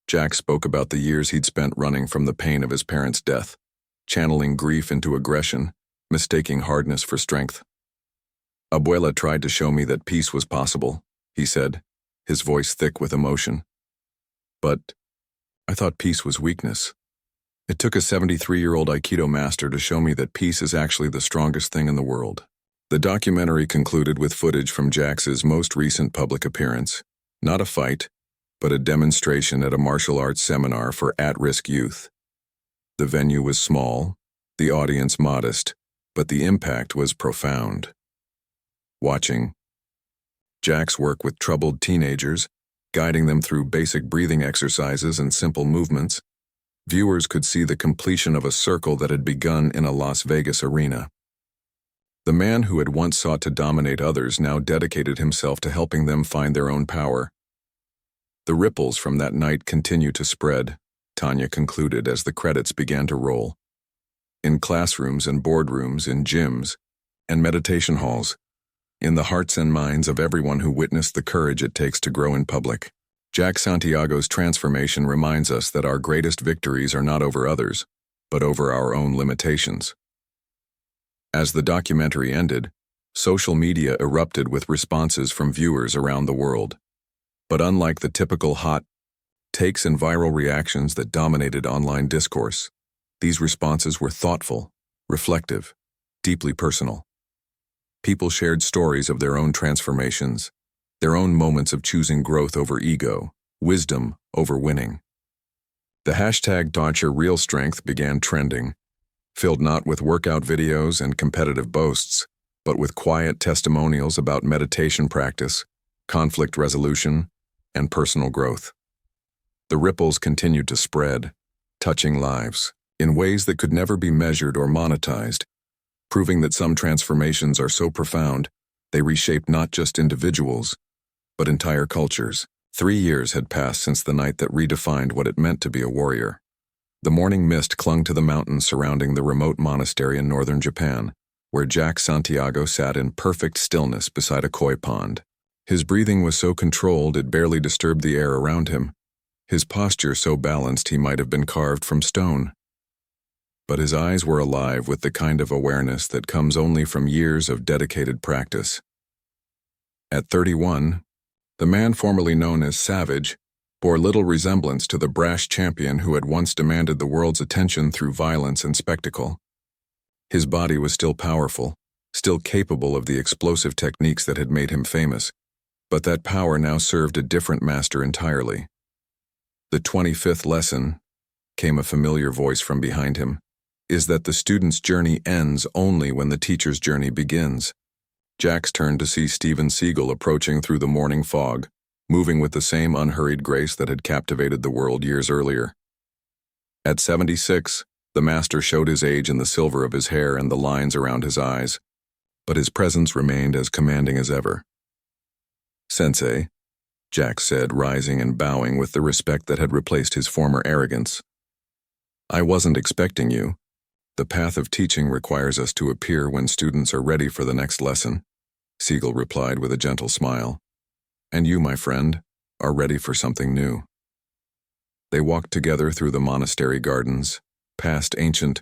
Jax spoke about the years he'd spent running from the pain of his parents' death, channeling grief into aggression, mistaking hardness for strength. Abuela tried to show me that peace was possible, he said, his voice thick with emotion. But I thought peace was weakness. It took a 73-year-old Aikido master to show me that peace is actually the strongest thing in the world. The documentary concluded with footage from Jax's most recent public appearance, not a fight, but a demonstration at a martial arts seminar for at-risk youth. The venue was small, the audience modest, but the impact was profound. Watching Jax work with troubled teenagers, guiding them through basic breathing exercises and simple movements, viewers could see the completion of a circle that had begun in a Las Vegas arena. The man who had once sought to dominate others now dedicated himself to helping them find their own power. The ripples from that night continue to spread, Tanya concluded as the credits began to roll. In classrooms and boardrooms, in gyms, and meditation halls, in the hearts and minds of everyone who witnessed the courage it takes to grow in public. Jax Santiago's transformation reminds us that our greatest victories are not over others, but over our own limitations. As the documentary ended, social media erupted with responses from viewers around the world. But unlike the typical hot takes and viral reactions that dominated online discourse, these responses were thoughtful, reflective, deeply personal. People shared stories of their own transformations, their own moments of choosing growth over ego, wisdom over winning. The hashtag #DodgerRealStrength began trending, filled not with workout videos and competitive boasts, but with quiet testimonials about meditation practice, conflict resolution, and personal growth. The ripples continued to spread, touching lives in ways that could never be measured or monetized, proving that some transformations are so profound they reshape not just individuals, but entire cultures. 3 years had passed since the night that redefined what it meant to be a warrior. The morning mist clung to the mountains surrounding the remote monastery in northern Japan, where Jax Santiago sat in perfect stillness beside a koi pond. His breathing was so controlled it barely disturbed the air around him, his posture so balanced he might have been carved from stone. But his eyes were alive with the kind of awareness that comes only from years of dedicated practice. At 31, the man formerly known as Savage bore little resemblance to the brash champion who had once demanded the world's attention through violence and spectacle. His body was still powerful, still capable of the explosive techniques that had made him famous, but that power now served a different master entirely. The 25th lesson, came a familiar voice from behind him, is that the student's journey ends only when the teacher's journey begins. Jax turned to see Steven Seagal approaching through the morning fog, moving with the same unhurried grace that had captivated the world years earlier. At 76, the master showed his age in the silver of his hair and the lines around his eyes, but his presence remained as commanding as ever. "Sensei," Jax said, rising and bowing with the respect that had replaced his former arrogance. "I wasn't expecting you. The path of teaching requires us to appear when students are ready for the next lesson," Seagal replied with a gentle smile. "And you, my friend, are ready for something new." They walked together through the monastery gardens, past ancient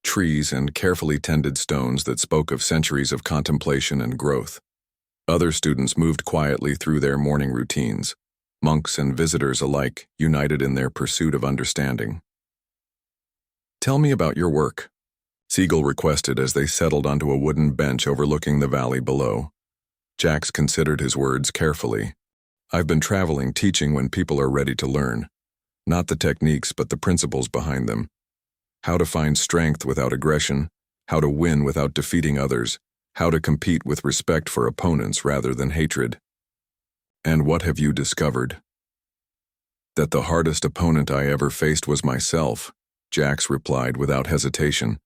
trees and carefully tended stones that spoke of centuries of contemplation and growth. Other students moved quietly through their morning routines, monks and visitors alike united in their pursuit of understanding. "Tell me about your work," Seagal requested as they settled onto a wooden bench overlooking the valley below. Jax considered his words carefully. "I've been traveling teaching when people are ready to learn. Not the techniques, but the principles behind them. How to find strength without aggression, how to win without defeating others, how to compete with respect for opponents rather than hatred." "And what have you discovered?" "That the hardest opponent I ever faced was myself," Jax replied without hesitation.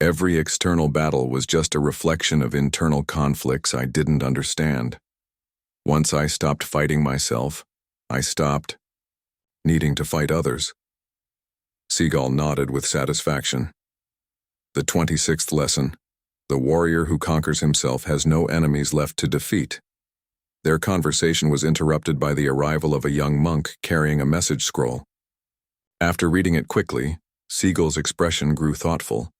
"Every external battle was just a reflection of internal conflicts I didn't understand. Once I stopped fighting myself, I stopped needing to fight others." Seagal nodded with satisfaction. The 26th lesson, the warrior who conquers himself has no enemies left to defeat. Their conversation was interrupted by the arrival of a young monk carrying a message scroll. After reading it quickly, Seagal's expression grew thoughtful.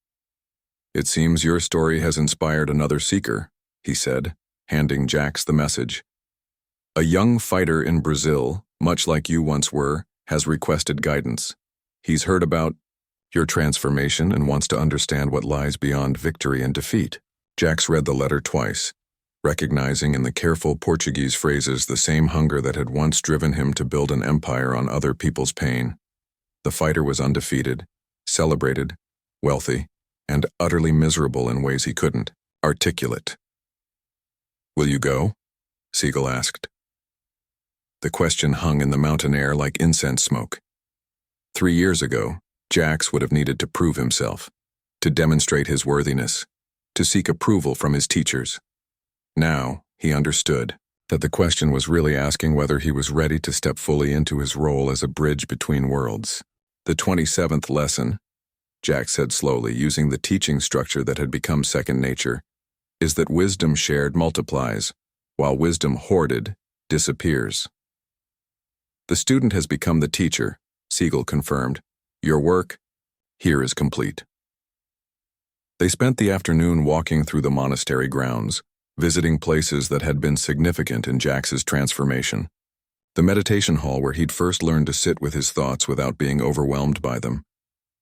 "It seems your story has inspired another seeker," he said, handing Jax the message. "A young fighter in Brazil, much like you once were, has requested guidance. He's heard about your transformation and wants to understand what lies beyond victory and defeat." Jax read the letter twice, recognizing in the careful Portuguese phrases the same hunger that had once driven him to build an empire on other people's pain. The fighter was undefeated, celebrated, wealthy, and utterly miserable in ways he couldn't articulate. "Will you go?" Seagal asked. The question hung in the mountain air like incense smoke. 3 years ago, Jax would have needed to prove himself, to demonstrate his worthiness, to seek approval from his teachers. Now, he understood that the question was really asking whether he was ready to step fully into his role as a bridge between worlds. "The 27th lesson," Jax said slowly, using the teaching structure that had become second nature, "is that wisdom shared multiplies, while wisdom hoarded disappears." "The student has become the teacher," Seagal confirmed. "Your work here is complete." They spent the afternoon walking through the monastery grounds, visiting places that had been significant in Jax's transformation. The meditation hall where he'd first learned to sit with his thoughts without being overwhelmed by them.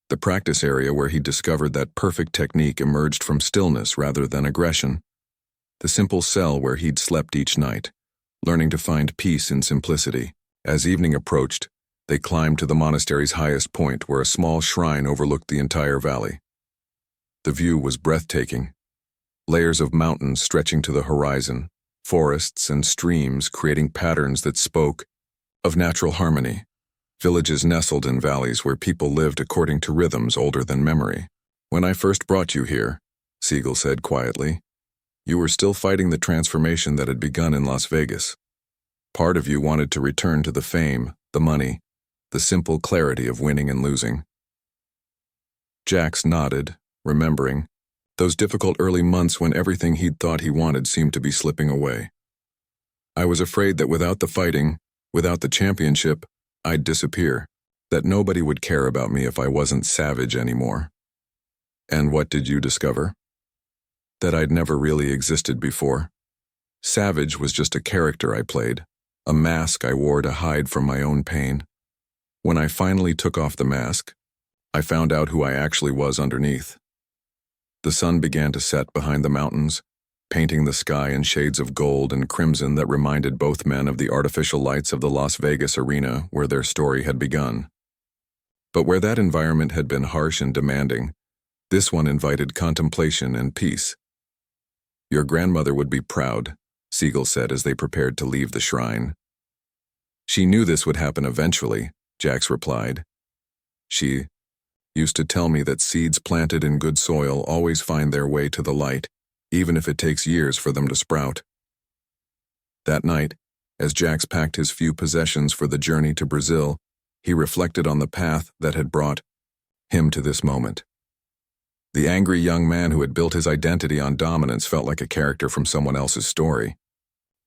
The practice area where he discovered that perfect technique emerged from stillness rather than aggression. The simple cell where he'd slept each night, learning to find peace in simplicity. As evening approached, they climbed to the monastery's highest point where a small shrine overlooked the entire valley. The view was breathtaking. Layers of mountains stretching to the horizon, forests and streams creating patterns that spoke of natural harmony. Villages nestled in valleys where people lived according to rhythms older than memory. "When I first brought you here," Seagal said quietly, "you were still fighting the transformation that had begun in Las Vegas. Part of you wanted to return to the fame, the money, the simple clarity of winning and losing." Jax nodded, remembering those difficult early months when everything he'd thought he wanted seemed to be slipping away. "I was afraid that without the fighting, without the championship, I'd disappear, that nobody would care about me if I wasn't savage anymore." "And what did you discover?" "That I'd never really existed before. Savage was just a character I played, a mask I wore to hide from my own pain. When I finally took off the mask, I found out who I actually was underneath." The sun began to set behind the mountains, painting the sky in shades of gold and crimson that reminded both men of the artificial lights of the Las Vegas arena where their story had begun. But where that environment had been harsh and demanding, this one invited contemplation and peace. "Your grandmother would be proud," Seagal said as they prepared to leave the shrine. "She knew this would happen eventually," Jax replied. "She used to tell me that seeds planted in good soil always find their way to the light, even if it takes years for them to sprout." That night, as Jax packed his few possessions for the journey to Brazil, he reflected on the path that had brought him to this moment. The angry young man who had built his identity on dominance felt like a character from someone else's story.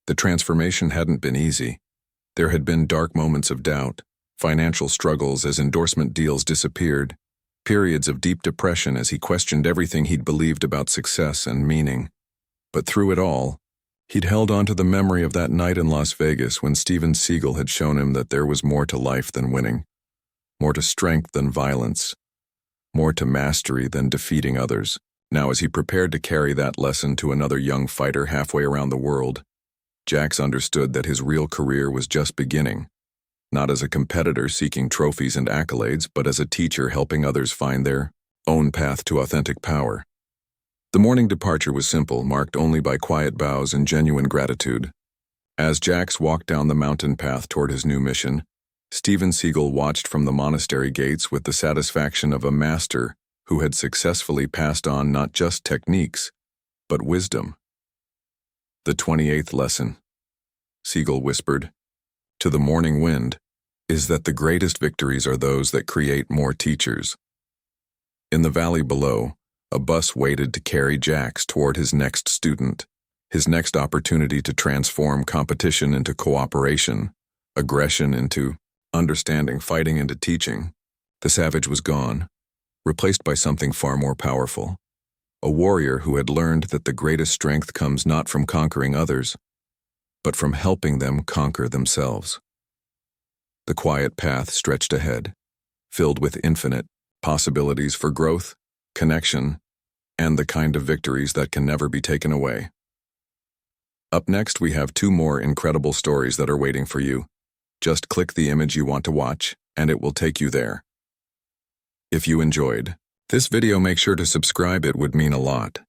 The transformation hadn't been easy. There had been dark moments of doubt, financial struggles as endorsement deals disappeared, periods of deep depression as he questioned everything he'd believed about success and meaning. But through it all, he'd held on to the memory of that night in Las Vegas when Steven Seagal had shown him that there was more to life than winning, more to strength than violence, more to mastery than defeating others. Now, as he prepared to carry that lesson to another young fighter halfway around the world, Jax understood that his real career was just beginning. Not as a competitor seeking trophies and accolades, but as a teacher helping others find their own path to authentic power. The morning departure was simple, marked only by quiet bows and genuine gratitude. As Jax walked down the mountain path toward his new mission, Steven Seagal watched from the monastery gates with the satisfaction of a master who had successfully passed on not just techniques, but wisdom. "The 28th lesson," Seagal whispered to the morning wind, "is that the greatest victories are those that create more teachers." In the valley below, a bus waited to carry Jax toward his next student, his next opportunity to transform competition into cooperation, aggression into understanding, fighting into teaching. The savage was gone, replaced by something far more powerful. A warrior who had learned that the greatest strength comes not from conquering others, but from helping them conquer themselves. The quiet path stretched ahead, filled with infinite possibilities for growth, connection, and the kind of victories that can never be taken away. Up next, we have 2 more incredible stories that are waiting for you. Just click the image you want to watch, and it will take you there. If you enjoyed this video, make sure to subscribe. It would mean a lot.